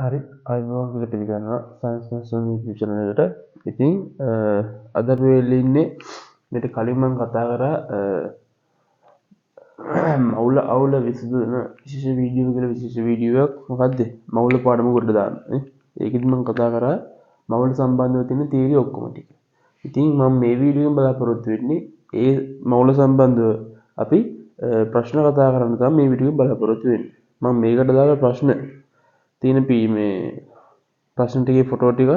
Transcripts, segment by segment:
හරි අයිබෝන් කියලා පිළිගන්නවා සයන්ස් මැත්ස් YouTube channel එකට. ඉතින් අද අපි වෙලා ඉන්නේ මේට කලින් මම කතා කරා මවුල අවුල විසඳන විශේෂ වීඩියෝ කියලා විශේෂ වීඩියෝ එකක් මොකද්ද? මවුල පාඩමකට දාන්න. ඒකෙදි මම කතා කරා මවුල සම්බන්ධව තියෙන තියරි ඔක්කොම ටික. ඉතින් මම මේ වීඩියෝ එකෙන් බලාපොරොත්තු වෙන්නේ ඒ මවුල සම්බන්ධව අපි ප්‍රශ්න කතා කරන්න තමයි මේ වීඩියෝ එකෙන් බලාපොරොත්තු වෙන්නේ. මම මේකට දාලා ප්‍රශ්න තියෙන මේ ප්‍රශ්න ටිකේ ෆොටෝ ටික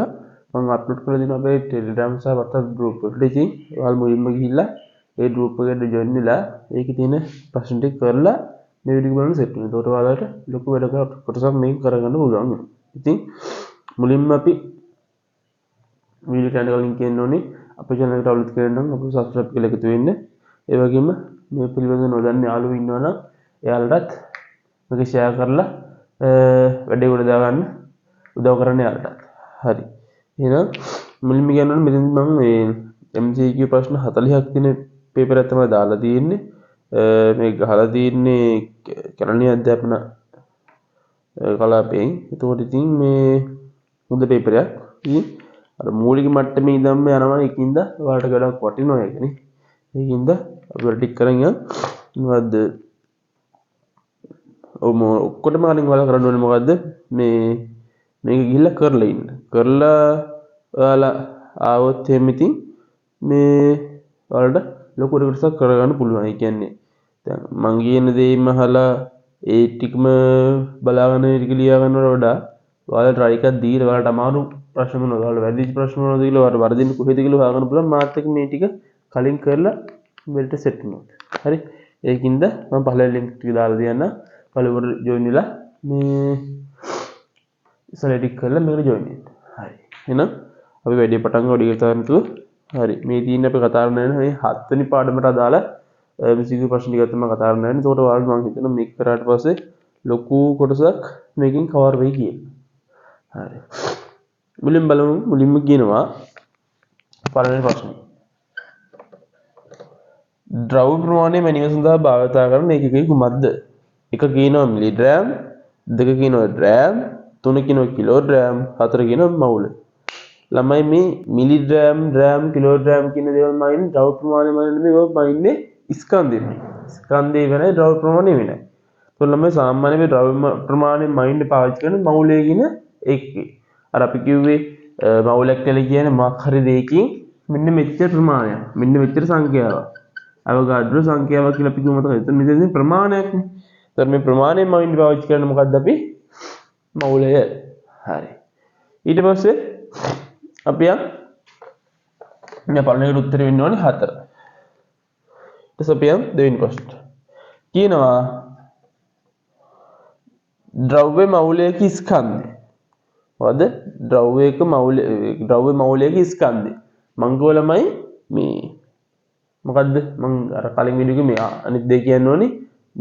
මම අප්ලෝඩ් කරලා දෙනවා අපේ Telegram සහ WhatsApp group එකට. ඉතින් ඔයාලා මුලින්ම ගිහිල්ලා ඒ group එකට join වෙලා ඒකේ තියෙන ප්‍රශ්න ටික කරලා මේ වීඩියෝ බලන්න සෙට් වෙනවා. ඒකට ඔයාලට ලොකු වැඩ කොටසක් මේක කරගන්න පුළුවන් වෙනවා. ඉතින් මුලින්ම අපි වීඩියෝ channel එක link එකෙන් ඕනේ අපේ channel එකට අවුලත් කරන්න නම් අපිට subscribe කියලා එකතු වෙන්න. ඒ වගේම මේ පිළිබඳව නොදන්න යාළුවෝ ඉන්නවා නම් එයාලටත් මේක share කරලා වැඩේ උඩ දාගන්න උදව් කරන්න යාළුවන්ට. හරි. එහෙනම් මුලින්ම කියනවනේ මෙතන මම මේ MCQ ප්‍රශ්න 40ක් තියෙන පේපර් එක තමයි දාලා තියෙන්නේ. මේ ගහලා තියෙන්නේ කැලණිය අධ්‍යාපන කලාපයෙන්. ඒතකොට ඉතින් මේ හොඳ පේපර් එකක්. ඉතින් අර මූලික මට්ටමේ ඉඳන්ම යනවා. ඒකින්ද ඔයාලට ගොඩක් වටිනවා ඒකනේ. ඒකින්ද අපි ටික කරන් යන්න. මොකද්ද ඔක්කොටම කලින් ඔයාලා කරන්න ඕනේ මොකද්ද මේක ගිහිල්ලා කරලා ඉන්න. කරලා ඔයාලා ආවොත් එහෙම ඉතින් මේ ඔයාලට ලොකු කොටසක් කරගන්න පුළුවන්. ඒ කියන්නේ දැන් මං කියන දේම අහලා ඒ ටිකම බලාගෙන ඉතින් ලියා ගන්නවට වඩා ඔයාලා try එකක් දීලා ඔයාලට අමාරු ප්‍රශ්න මොනවද ඔයාලා වැරදිච්ච ප්‍රශ්න මොනවද කියලා ඔයාලට වරදින්න කොහෙද කියලා හොයාගන්න පුළුවන්. මාත් එක්ක මේ ටික කලින් කරලා මෙල්ට සෙට් වෙනවා. හරි. ඒකින්ද මම පළවෙනි link ටික දාලා තියන්න. පළවෙනි join වෙලා මේ select කරලා මේකට join වෙන්න. හරි. එහෙනම් අපි වැඩි පටන් ගමු ඩීල් තරන්තුව. හරි. මේ තියෙන අපි කතා කරන මේ 7 වෙනි පාඩමට අදාළ MCQ ප්‍රශ්න ටිකක් තමයි කතා කරන්න යන්නේ. ඒකට ඔයාලට මම හිතනවා මේක කරාට පස්සේ ලොකු කොටසක් මේකෙන් කවර් වෙයි කියලා. හරි. මුලින්ම බලමු. මුලින්ම කියනවා පළවෙනි ප්‍රශ්නේ. ද්‍රව්‍ය ප්‍රමාණය මැනීම සඳහා භාවිත කරන ඒකකයේ කුමක්ද? එක කියනවා මිලිග්‍රෑම්, දෙක කියනවා ග්‍රෑම්, තුන කියනවා කිලෝග්‍රෑම්, හතර කියනවා මවුල. ළමයි මේ මිලිග්‍රෑම්, ග්‍රෑම්, කිලෝග්‍රෑම් කියන දේවල් මයින් ද්‍රව්‍ය ප්‍රමාණය මයින් මේක මයින්නේ ස්කන්ධෙ. ස්කන්ධය වෙනයි ද්‍රව්‍ය ප්‍රමාණය වෙනයි. તો ළමයි සාමාන්‍ය මේ ද්‍රව්‍ය ප්‍රමාණය මයින් පාවිච්චි කරන මවුලය කියන එකේ. අර අපි කිව්වේ මවුලයක් කියලා කියන්නේ මොකක් හරි දෙයකින් මෙන්න මෙච්චර ප්‍රමාණයක්, මෙන්න මෙච්චර සංඛ්‍යාවක්. අවගාඩ්‍රෝ සංඛ්‍යාවක් කියලා අපි කිව්ව මතකද? එතන මෙතන ප්‍රමාණයක්නේ. तर මේ ප්‍රමාණය මයින් පාවිච්චි කරන මොකද්ද අපි? මවුලය. හරි. ඊට පස්සේ අපි පළවෙනි උත්තරේ වෙන්න ඕනේ 4. ඊට පස්සේ අපි දෙවෙනි ප්‍රශ්නට. කියනවා ද්‍රව්‍ය මවුලයක ස්කන්ධය. මොකද? ද්‍රව්‍ය මවුලයක ස්කන්ධය. මං ගෝලමයි මේ මොකද්ද? මං අර කලින් වීඩියෝ එකේ මේ අනිත් දෙය කියන්න ඕනේ.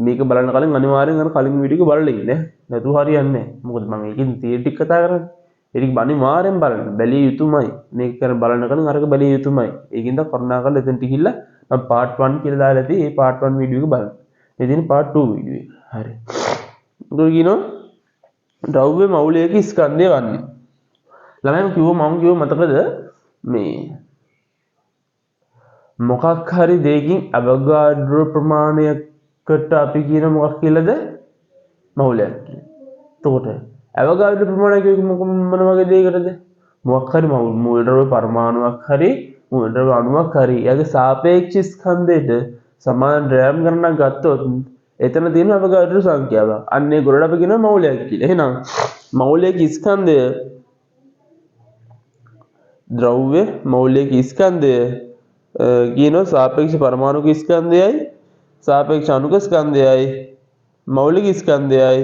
මේක බලන්න කලින් අනිවාර්යෙන් අර කලින් වීඩියෝ එක බලලා ඉන්න. නැතුව හරියන්නේ නැහැ. මොකද මම ඒකෙන් තියරි ටික කතා කරන්නේ. ඒක අනිවාර්යෙන් බලන්න. බැලිය යුතුමයි. මේක කරන බලන්න කලින් අරක බැලිය යුතුමයි. ඒකින්ද කරුණාකරලා එතනට ගිහිල්ලා මම part 1 කියලා දාලා තියෙයි. ඒ part 1 වීඩියෝ එක බලන්න. මේ තියෙන part 2 වීඩියෝ එක. හරි. උඩ කියනවා ද්‍රව්‍ය මවුලයක ස්කන්ධය වන්නේ. ළමයි කිව්ව මතකද මේ මොකක් හරි දෙයකින් අවගාඩ්‍රෝ ප්‍රමාණයකට අපි කියන මොකක් කියලාද? මවුලයක් කියලා. එතකොට අවගාඩ්‍රෝ ප්‍රමාණය කියන්නේ මොන වගේ දෙයකටද? මොකක් හරි මූල ද්‍රව්‍ය පරමාණුවක් හරි මූල ද්‍රව්‍ය අණුවක් හරි එයාගේ සාපේක්ෂ ස්කන්ධයට සමාන ග්‍රෑම් ගණනක් ගත්තොත් එතන තියෙන අවගාඩ්‍රෝ සංඛ්‍යාව. අන්න ඒ ගොඩට අපි කියනවා මවුලයක් කියලා. එහෙනම් මවුලයක ස්කන්ධය ද්‍රව්‍ය මවුලයක ස්කන්ධය කියනවා සාපේක්ෂ පරමාණුක ස්කන්ධයයි සාපේක්ෂ අණුක ස්කන්ධයයි මෞලික ස්කන්ධයයි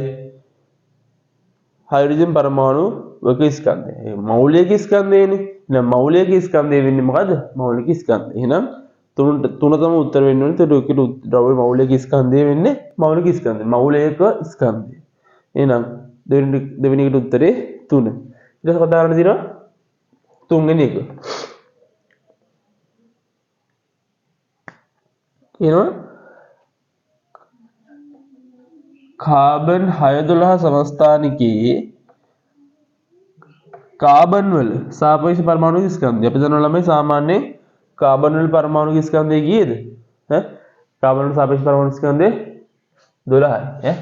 හයිඩ්‍රජන් පරමාණු වක ස්කන්ධය. මෞලික ස්කන්ධයනේ. එහෙනම් මෞලික ස්කන්ධය වෙන්නේ මොකද්ද? මෞලික ස්කන්ධය. එහෙනම් තුන තමයි උත්තර වෙන්න ඕනේ. ඒකට ද්‍රව්‍ය මෞලික ස්කන්ධය වෙන්නේ මෞලික ස්කන්ධය. මෞලික ස්කන්ධය. එහෙනම් දෙවෙනි එකට උත්තරේ 3. ඊට පස්සේ කතා කරන්න තියෙනවා තුන්වෙනි එක. කියනවා කාබන් 612 සමස්ථානිකයේ කාබන් වල සාපේක්ෂ පරමාණු ස්කන්ධය. අපි දන්නවා ළමයි සාමාන්‍යයෙන් කාබන් වල පරමාණු ස්කන්ධය කීයද? ඈ කාබන් වල සාපේක්ෂ පරමාණු ස්කන්ධය 12යි.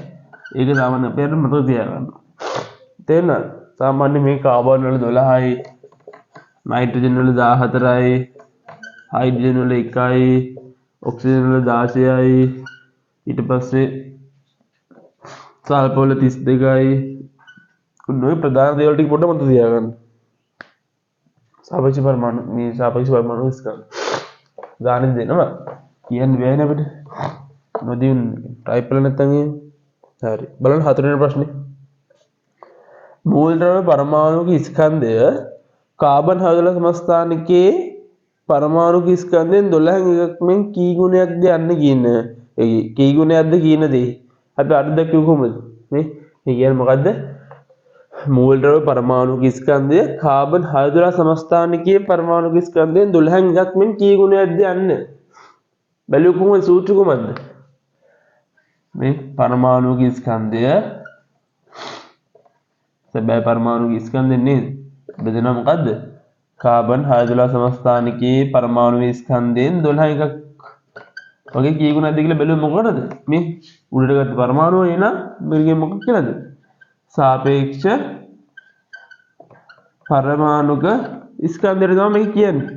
ඒක සාමාන්‍ය අපේට මතක තියාගන්න. තේරෙනවද? සාමාන්‍ය මේ කාබන් වල 12යි, නයිට්‍රජන් වල 14යි, හයිඩ්‍රජන් වල 1යි, ඔක්සිජන් වල 16යි, ඊට පස්සේ සල්ෆර් වල 32යි. ඔය ප්‍රධාන දේවල් ටික පොඩ්ඩක් මතක තියාගන්න. සාපේක්ෂ පරමාණු මේ සාපේක්ෂ පරමාණු ස්කන්ධ ගානෙ දෙනවා කියන්න බෑනේ අපිට. නොදියුන් ටයිප් කරලා නැත්නම් හරි. බලන්න හතරවෙනි ප්‍රශ්නේ. මූලද්‍රව්‍ය පරමාණුක ස්කන්ධය කාබන් 14 සමස්ථානිකයේ පරමාණුක ස්කන්ධයෙන් 12න් එකක් මෙන් කී ගුණයක්ද යන්නේ කියන. ඒ කී ගුණයක්ද කියන දේ අපි අර දක්වුව කොහොමද? මේ කියන්නේ මොකද්ද? මූලද්‍රව්‍ය පරමාණුක ස්කන්ධය කාබන් 14 සමස්ථානිකයේ පරමාණුක ස්කන්ධයෙන් 12න් එකක් මෙන් කී ගුණයක්ද යන්නේ. බැලුව කොහොමද සූත්‍ර කොහොමද? මේ පරමාණුක ස්කන්ධය සැබෑ පරමාණුක ස්කන්ධය නේද? බෙදෙනා මොකද්ද? කාබන් 14 සමස්ථානිකයේ පරමාණු ස්කන්ධයෙන් 12 එකක් වගේ කී ගුණයක්ද කියලා බැලුව මොකටද? මේ උඩට ගත්ත පරමාණුව එන මෙරිගේ මොකක් කියලාද? සාපේක්ෂ පරමාණුක ස්කන්ධය තමයි මේක කියන්නේ.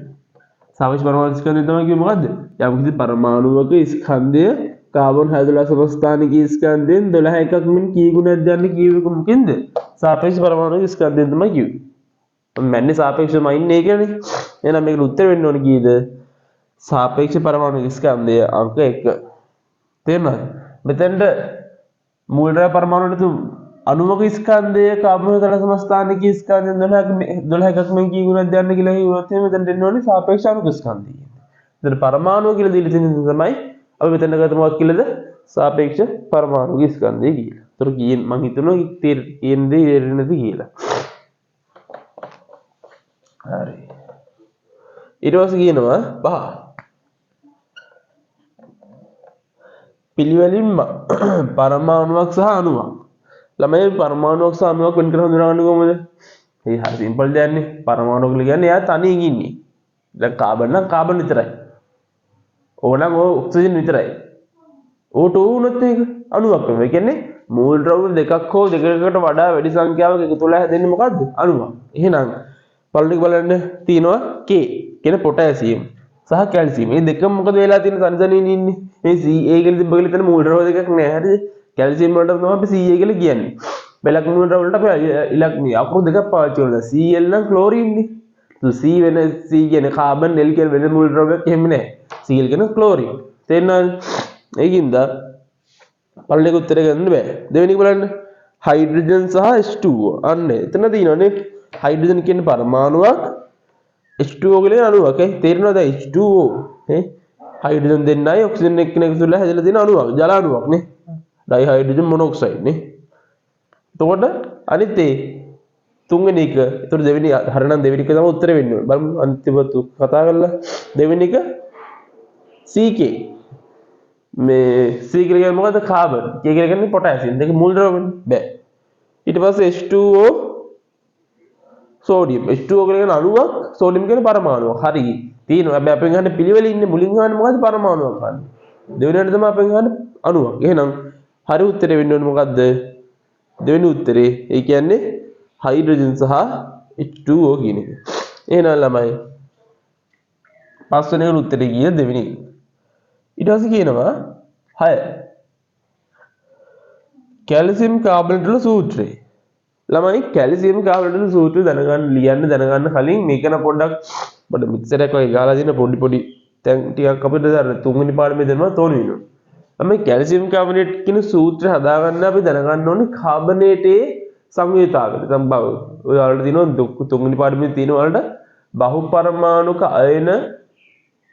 සාපේක්ෂ පරමාණු ස්කන්ධය තමයි කිව්වේ මොකද්ද? යම් කිසි පරමාණුවක ස්කන්ධය කාබන් 14 සමස්ථානිකයේ ස්කන්ධයෙන් 12 එකක් මෙන් කී ගුණයක්ද යන්නේ කියුවේ මොකෙන්ද? සාපේක්ෂ පරමාණු ස්කන්ධයෙන් තමයි කිව්වේ. මන්නේ සාපේක්ෂවම ඉන්නේ ඒකනේ. එහෙනම් මේකට උත්තර වෙන්න ඕනේ කීයද? සාපේක්ෂ පරමාණු ස්කන්ධය අංක 1. තේරුණාද? මෙතෙන්ට මූලද්‍රව්‍ය පරමාණු වලට අණුවක ස්කන්ධය කාබන් 14 සමස්ථානිකයේ ස්කන්ධයෙන් 12 එකක් මෙන් කී ගුණයක්ද යන්නේ කියලා හිතුවොත් එහෙනම් මෙතෙන්ට එන්න ඕනේ සාපේක්ෂ අණුක ස්කන්ධය. එතන පරමාණු කියලා දීලා තියෙන තමයි අපි මෙතන ගත්ත මොකක් කියලාද? සාපේක්ෂ පරමාණු ස්කන්ධය කියලා. ඒතර කීයෙන් මම හිතනවා කියන්නේ තේරෙන්නේ නැති කියලා. හරි. ඊට පස්සේ කියනවා 5. පිළිවෙලින්ම පරමාණුවක් සහ අණුවක්. ළමයි පරමාණුවක් සහ අණුවක් වෙන් කර හඳුනගන්නේ කොහොමද? ඒ හරි සිම්පල් දෙයක් නේ. පරමාණු කියලා කියන්නේ එයා තනියෙන් ඉන්නේ. දැන් කාබන් නම් කාබන් විතරයි. ඕනනම් ඔක්සිජන් විතරයි. O2 උනොත් ඒක අණුවක් වෙනවා. ඒ කියන්නේ මූලද්‍රව්‍ය දෙකක් හෝ දෙකකට වඩා වැඩි සංඛ්‍යාවක එකතු වෙලා හැදෙන්නේ මොකද්ද? අණුවක්. එහෙනම් පළවෙනි බලන්න තියෙනවා K කියන පොටෑසියම් සහ කැල්සියම්. මේ දෙකම මොකද වෙලා තියෙන තනිතනින් ඉන්නේ. මේ Ca කියලා තිබ්බ කියලා තන මූලද්‍රව්‍ය දෙකක් නෑ. හරිද? කැල්සියම් වලට තමයි අපි Ca කියලා කියන්නේ. බෙලක් මූලද්‍රව්‍ය වලට අපි ඉලක්ක අකුරු දෙකක් පාවිච්චි කරනවා. Cl නම් ක්ලෝරින් නේ. C වෙන C කියන්නේ කාබන්, L කියන වෙන මූලද්‍රව්‍යයක් එහෙම නෑ. Cl කියන ක්ලෝරින්. තේරෙනවද? ඒකින්ද පළවෙනි එක උත්තරේ ගන්න බෑ. දෙවෙනි එක බලන්න. හයිඩ්‍රජන් සහ H2O. අන්න එතන තියෙනවානේ. හයිඩ්‍රජන් කියන්නේ පරමාණුවක්, H2O කියන්නේ අණුවක්. තේරෙනවද? H2O හයිඩ්‍රජන් දෙන්නයි ඔක්සිජන් එක්කෙනෙක් තුල හැදලා තියෙන අණුවක්, ජල අණුවක් නේ. ඩයිහයිඩ්‍රජන් මොනොක්සයිඩ් නේ. එතකොට අනිත් ඒ තුන්වෙනි එක. එතකොට දෙවෙනි හරිනම් දෙවෙනි එක තමයි උත්තර වෙන්නේ. බලමු අන්තිමට කතා කරලා. දෙවෙනි එක CK. මේ C කියලා කියන්නේ මොකද්ද? කාබන්. K කියලා කියන්නේ පොටෑසියම්. දෙක මූලද්‍රව්‍යනේ. බෑ. ඊට පස්සේ H2O සෝඩියම්. H2O කියන්නේ අණුවක්, සෝඩියම් කියන්නේ පරමාණුවක්. හරි. තියෙනවා. හැබැයි අපෙන් ගන්න පිළිවෙල ඉන්නේ මුලින් ගන්න මොකද්ද? පරමාණුවක් ගන්න. දෙවෙනියට තමයි අපෙන් ගන්න අණුවක්. එහෙනම් හරි උත්තරේ වෙන්න ඕනේ මොකද්ද? දෙවෙනි උත්තරේ. ඒ කියන්නේ හයිඩ්‍රජන් සහ H2O කියන එක. එහෙනම් ළමයි පස්වෙනි උත්තරේ කීයද? දෙවෙනි. ඊට පස්සේ කියනවා 6. කැල්සියම් කාබනේට් වල සූත්‍රය. ළමයි කැල්සියම් කාබනේට් වල සූත්‍රය ලියන්න දැනගන්න කලින් මේක න පොඩ්ඩක් මික්සර් එකක් වගේ ගාලා දෙන පොඩි තැන් ටිකක් අපිට දාන්න තුන්වෙනි පාඩමේ දෙනවා තෝරන වෙනවා. ළමයි කැල්සියම් කාබනේට් කියන සූත්‍රය හදාගන්න අපි දැනගන්න ඕනේ කාබනේටේ සංයුතාවය. දැන් බව ඔයාලට දිනන තුන්වෙනි පාඩමේ තියෙන වලට බහු පරමාණුක අයන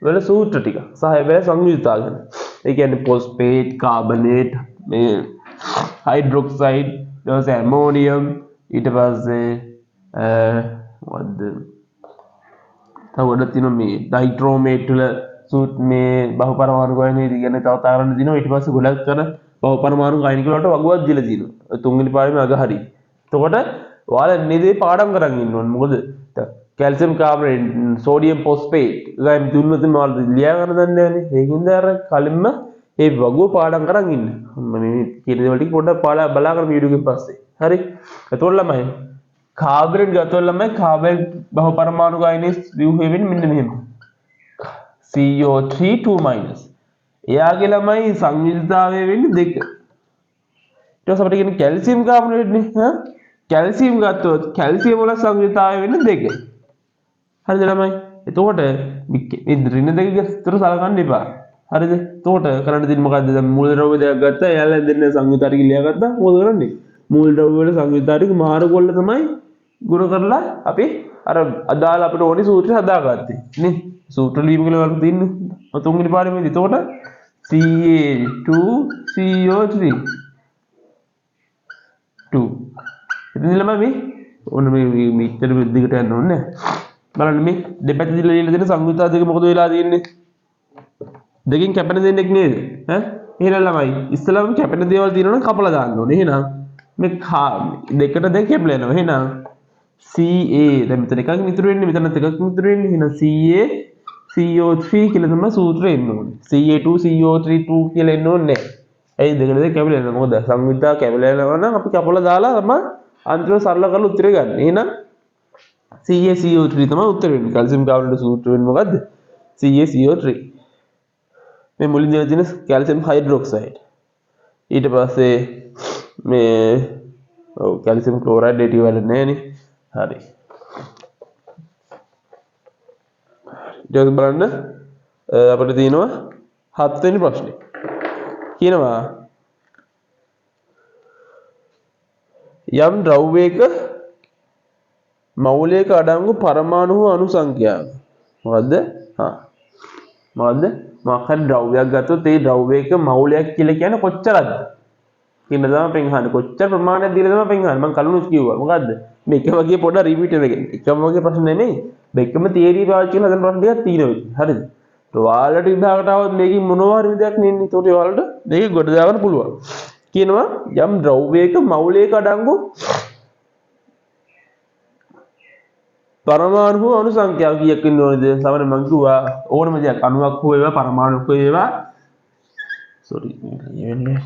වල සූත්‍ර ටික සහ ඒවැ සංයුතාවය. ඒ කියන්නේ ෆොස්ෆේට්, කාබනේට්, මේ හයිඩ්‍රොක්සයිඩ්, ඊට පස්සේ ඇමෝනියම්, ඊට පස්සේ මොකද්ද? තව වල තියෙන මේ ඩයිට්‍රෝමේට් වල සූත් මේ බහු පරමාණු ගණනේ ඉගෙන තව තාරන්න දිනවා. ඊට පස්සේ ගොඩක් කර බහු පරමාණු ගණනික වලට වගුවක් දීලා දිනවා. තුන්වෙනි පාඩමේ අග හරි. එතකොට ඔයාලා නිදේ පාඩම් කරන් ඉන්න ඕනේ. මොකද කැල්සියම් කාබනේට් සෝඩියම් ෆොස්ෆේට් ගයිම් දුන්නොත් මාල් ලියා ගන්න දන්නේ නැහැනේ. ඒකින්ද අර කලින්ම මේ වගුව පාඩම් කරන් ඉන්න. මේ කියන දේවල් ටික පොඩ්ඩක් බලා ගන්න වීඩියෝ එකෙන් පස්සේ. හරි. එතකොට ළමයි කාබනේට් ගත්තොත් ළමයි කාබන් බහු පරමාණු ගායනයේ ව්‍යුහය වෙන්නේ මෙන්න මෙහෙම. CO3 2-. එයාගේ ළමයි සංයුතිතාවය වෙන්නේ 2. ඊට පස්සේ අපිට කියන්නේ කැල්සියම් කාබනේට් නේ. කැල්සියම් ගත්තොත් කැල්සියම් වල සංයුතිතාවය වෙන්නේ 2. හරිද ළමයි? එතකොට මේ ඍණ දෙක විතර සලකන්න එපා. හරිද? එතකොට කරන්න තියෙන්නේ මොකද්ද? දැන් මූල ද්‍රව්‍ය දෙයක් ගත්තා. එයාලා දෙන්න සංයුතාරික ලියා ගත්තා. මොකද කරන්නේ? මූල ද්‍රව්‍ය වල සංයුතාරික මාරු කරලා තමයි ගුණ කරලා අපි අර අදාළ අපිට ඕනේ සූත්‍රය හදාගත්තේ. නේ? සූත්‍ර ලියීම කියලා වල තියෙන්නේ. තුන්වෙනි පාඩමේදී. එතකොට Ca2CO3 2. ඉතින් ළමයි මේ ඕන මේ මෙච්චර දිගට යන්න ඕනේ නැහැ. බලන්න මේ දෙපැත්තේ දීලා දෙන සංයුතා දෙක මොකද වෙලා තියෙන්නේ? දෙකෙන් කැපෙන දෙන්නෙක් නේද? එහෙනම් ළමයි ඉස්සෙල්ලාම කැපෙන දේවල් තියෙනවා නම් කපලා දාන්න ඕනේ. එහෙනම් මේ දෙකට දෙක කැපලා යනවා. එහෙනම් Ca දැන් මෙතන එකක් ඉතුරු වෙන්නේ, මෙතනත් එකක් ඉතුරු වෙන්නේ. එහෙනම් CaCO3 කියලා තමයි සූත්‍රය එන්න ඕනේ. Ca2CO3 2 කියලා එන්න ඕනේ නැහැ. ඇයි දෙකට දෙක කැපලා යනවා? මොකද සංයුතා කැපලා යනවා නම් අපි කපලා දාලා තමයි අන්තිම සරල කරලා උත්තරේ ගන්න. එහෙනම් CaCO3 තමයි උත්තර වෙන්නේ. කැල්සියම් කාබනේට් සූත්‍ර වෙන්නේ මොකද්ද? CaCO3. මේ මුලින් දෙන තියෙන කැල්සියම් හයිඩ්‍රොක්සයිඩ්. ඊට පස්සේ මේ කැල්සියම් ක්ලෝරයිඩ් ඒටි වල නෑනේ. හරි. ඊට බලන්න අපිට තියෙනවා 7 වෙනි ප්‍රශ්නේ. කියනවා යම් ද්‍රව්‍යයක මෞලික අඩංගු පරමාණු අණු සංඛ්‍යාව මොකද්ද? මොකද්ද? මොකක් හරි ද්‍රව්‍යයක් ගත්තොත් ඒ ද්‍රව්‍යයක මෞලයක් කියලා කියන්නේ කොච්චරද? කියන තමයි පෙන්වන්නේ. කොච්චර ප්‍රමාණයක් දීලා තමයි පෙන්වන්නේ. මම කලිනුත් කිව්වා. මොකද්ද? මේ එක වගේ පොඩ රිපීට් එකකින්. එකම වගේ ප්‍රශ්න නෙමෙයි. මේකම තියරි පාවිච්චි කරලා හදන ප්‍රශ්න ටිකක් තියෙනවා. හරිද? ඔයාලට විභාගයට આવොත් මේකෙන් මොනවා හරි විදියක් නෙන්නේ. ඒකට ඔයාලට මේක ගොඩ දාගන්න පුළුවන්. කියනවා යම් ද්‍රව්‍යයක මෞලික අඩංගු පරමාණු අණු සංඛ්‍යාව කීයක් ඉන්න ඕනේද? සමහර මං කිව්වා ඕනම දෙයක් අණුවක් හෝ වේවා පරමාණුක් හෝ වේවා. සෝරි ඉන්නේ.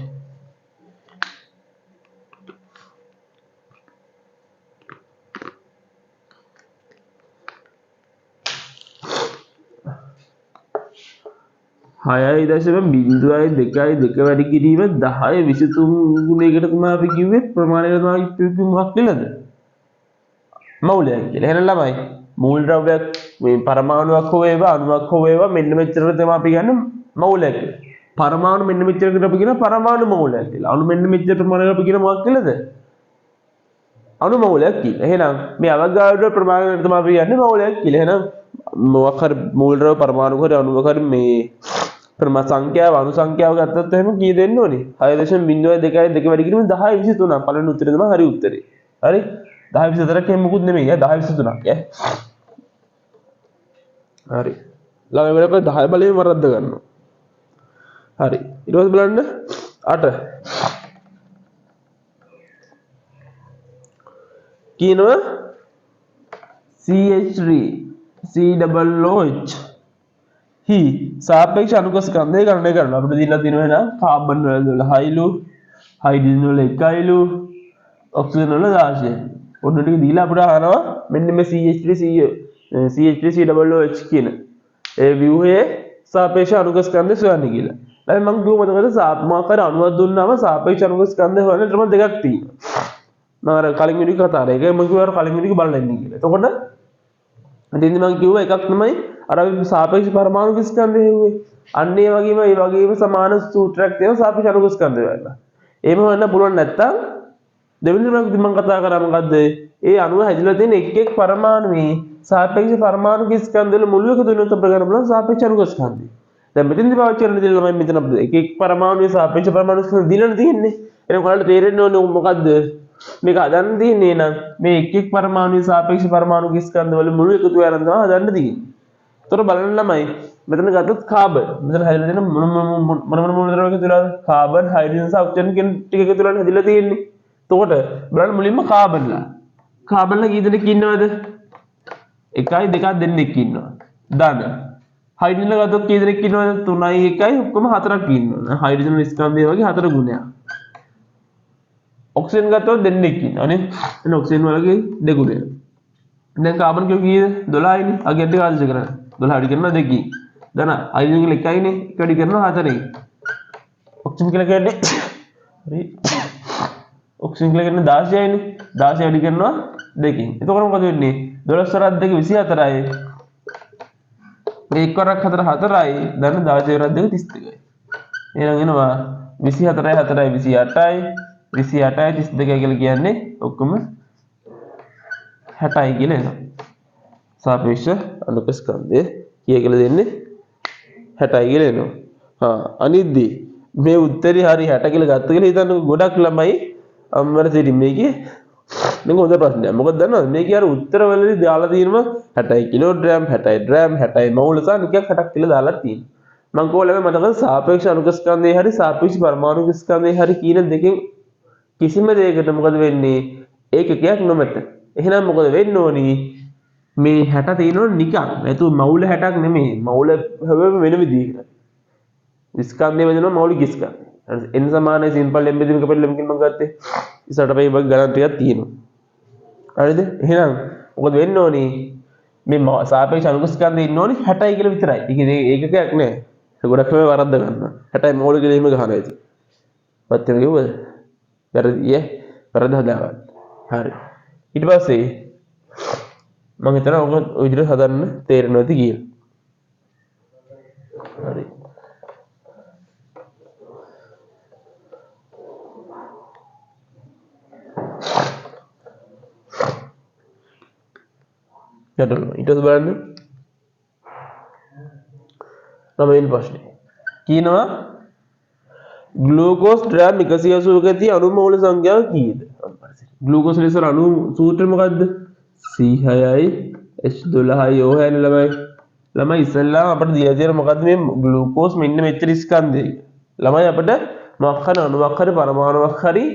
හයයි දශම බිඳුවයි දෙකයි දෙක වැඩි කිරීම 10 23 ගුණයකට තමයි අපි කිව්වේ ප්‍රමාණයට තමයි මොකක් කියලාද? මෞලයක් කියලා. එහෙනම් ළමයි මූල ද්‍රව්‍යයක් මේ පරමාණුවක් හෝ වේවා අණුවක් හෝ වේවා මෙන්න මෙච්චරට තමයි අපි ගන්න මෞලයක් කියලා. පරමාණු මෙන්න මෙච්චරකට අපි කියන පරමාණු මෞලයක් කියලා. අණු මෙන්න මෙච්චර ප්‍රමාණයකට අපි කියන මොකක් කියලාද? අණු මෞලයක් කියලා. එහෙනම් මේ අවගාඩ්‍රෝ ප්‍රමාණයට තමයි අපි කියන්නේ මෞලයක් කියලා. එහෙනම් මොකක් හරි මූල ද්‍රව්‍ය පරමාණු හරි අණුවක් හරි මේ ප්‍රමාණ සංඛ්‍යාව අණු සංඛ්‍යාව ගත්තොත් එහෙම කී දෙන්න ඕනේ? 6.02යි 2 වැඩි කිරීම 10 23. පළවෙනි උත්තරේ තමයි හරි උත්තරේ. හරි? 10 24ක් එහෙම මොකුත් නෙමෙයි 10 23ක් හරි. ළමයි වෙලක 10 බලයෙන් වරද්ද ගන්නවා. හරි. ඊට පස්සේ බලන්න 8. කියනවා CH3 COOH හි සාපේක්ෂ අණුක ස්කන්ධය ගණනය කරනවා. අපිට දීලා තියෙනවා එහෙනම් කාබන් වල 6ලු, හයිඩ්‍රජන් වල 1ලු, ඔක්සිජන් වල 16. ඔන්න ටික දීලා අපිට අහනවා මෙන්න මේ CH3COOH කියන ඒ ව්‍යුහයේ සාපේක්ෂ අණුක ස්කන්ධය සොයන්න කියලා. දැන් මම කිව්ව මොකද සාපමාකාර අණුවක් දුන්නාම සාපේක්ෂ අණුක ස්කන්ධය හොයන්න ක්‍රම දෙකක් තියෙනවා. මම අර කලින් වීඩියෝ කතා කරා. ඒක මම කිව්වා කලින් වීඩියෝ බලන්න ඉන්න කියලා. එතකොට ඉතින් මම කිව්වා එකක් තමයි අර සාපේක්ෂ පරමාණු ස්කන්ධය හෙව්වේ. අන්න ඒ වගේම සමාන සූත්‍රයක් තියෙනවා සාපේක්ෂ අණුක ස්කන්ධය වෙන්න. එහෙම වෙන්න පුළුවන් නැත්තම් දෙවෙනි මම කතා කරා මොකද්ද? ඒ අණුව හැදිලා තියෙන එක් එක් පරමාණුවේ සාපේක්ෂ පරමාණු ස්කන්ධ වල මුළු එක දුන්නොත් අපිට ගන්න පුළුවන් සාපේක්ෂ අණුක ස්කන්ධය. දැන් මෙතෙන්දි පාවිච්චි කරන්න දෙන්න තමයි මෙතන අපිට එක එක් පරමාණුවේ සාපේක්ෂ පරමාණු ස්කන්ධ දිනන තියෙන්නේ. එහෙනම් ඔයාලට තේරෙන්න ඕනේ මොකද්ද? මේක හදන්න තියෙන්නේ නම් මේ එක් එක් පරමාණුවේ සාපේක්ෂ පරමාණු ස්කන්ධ වල මුළු එකතු වෙලා තමයි හදන්න තියෙන්නේ. ඒතර බලන්න ළමයි මෙතන ගත්තොත් කාබන් මෙතන හැදලා තියෙන මොන ද්‍රවයක තුලද? කාබන්, හයිඩ්‍රජන් සහ ඔක්සිජන් කියන ටික එකතු වෙලා හැදලා තියෙන්නේ. එතකොට බලන්න මුලින්ම කාබන්ලා කාබන්ල කී දෙනෙක් ඉන්නවද? 1යි 2යි දෙන්නෙක් ඉන්නවා. දාන. හයිඩ්‍රජන් ගත්තොත් කී දෙනෙක් ඉන්නවද? 3යි 1යි ඔක්කොම 4ක් ඉන්නවා. හයිඩ්‍රජන් ස්කන්ධය වගේ 4 ගුණයක්. ඔක්සිජන් ගත්තොත් දෙන්නෙක් ඉන්නවනේ. එන ඔක්සිජන් වලගේ දෙගුණයක්. දැන් කාබන් කියෝ කීයද? 12යිනේ. අගයන්ට කාල්ජ කරන්නේ. 12 අඩි කරනවා 2කින්. දාන හයිඩ්‍රජන් කියලා 1යිනේ. 1 අඩි කරනවා 4කින්. ඔක්සිජන් කියලා කියන්නේ හරි. ඔක්සිජන් කියලා කියන්නේ 16යිනේ. 16 අඩි කරනවා 2කින්. එතකොට මොකද වෙන්නේ? 12 වරක් 2 24යි. මේ 1 වරක් 4 4යි. දැන් 16 වරක් 2 32යි. එහෙනම් එනවා 24යි 4යි 28යි. 28යි 32යි කියලා කියන්නේ ඔක්කොම 60යි කියලා එනවා. සාපේක්ෂ අනුක ස්කන්ධය කීය කියලා දෙන්නේ 60යි කියලා එනවා. අනිද්දී මේ උත්තරي හරි 60 කියලා ගත්ත කියලා හිතන්න ගොඩක් ළමයි අම්මර සිටි මේකේ මේක හොඳ ප්‍රශ්නයක්. මොකද දන්නවද මේකේ අර උත්තර වලදී දාලා තියෙනවා 60යි කිලෝග්‍රෑම් 60යි ඩ්‍රෑම් 60යි මවුල සහ නිකක් 60ක් කියලා දාලා තියෙනවා. මම කොහොමද මතකද සාපේක්ෂ අනුක ස්කන්ධය හරි සාපේක්ෂ පරමාණු ස්කන්ධය හරි කියන දෙකෙන් කිසිම දෙයකට මොකද වෙන්නේ ඒකකයක් නොමැත. එහෙනම් මොකද වෙන්න ඕනි මේ 60 තියෙනවනේ නිකන්. නැතු මවුල 60ක් නෙමෙයි. මවුල හැබැයි වෙන විදිහකට. ස්කන්ධය වෙනවා මෞලික ස්කන්ධය. n සමානයි සිම්පල් m බෙදීම කැපිටල් m කින් මම ගත්තේ. ඉස්සරහට අපි වගේ ගණන් ටිකක් තියෙනවා. හරිද? එහෙනම් මොකද වෙන්න ඕනි මේ සාපේක්ෂ අනුක ස්කන්ධය ඉන්න ඕනි 60යි කියලා විතරයි. ඒකකයක් නෑ. ගොඩක් වෙලාව වරද්ද ගන්නවා. 60යි මෞලික දෙීම ගහනවා ඉතින්. පත්තර කිව්වද? වැරදි වැරද්ද හදාගන්න. හරි. ඊට පස්සේ මම හිතනවා ඔක ඔය විදිහට හදන්න තේරෙනවද කියලා. හරි. ඊට පස්සේ බලන්න නවයෙන් ප්‍රශ්නේ කියනවා ග්ලූකෝස් ග්‍රෑම් 180ක ඇති අණු මෝල් සංඛ්‍යාව කීයද? ග්ලූකෝස් වල ඉස්සර අණු සූත්‍රය මොකද්ද? C6යි H12යි ඕහෑන ළමයි ඉස්සෙල්ලාම අපිට දීලා තියෙන මොකද්ද මේ ග්ලූකෝස් මෙන්න මෙච්චර ස්කන්ධය. ළමයි අපිට මොකක් හරි අණුවක් හරි පරමාණුවක් හරි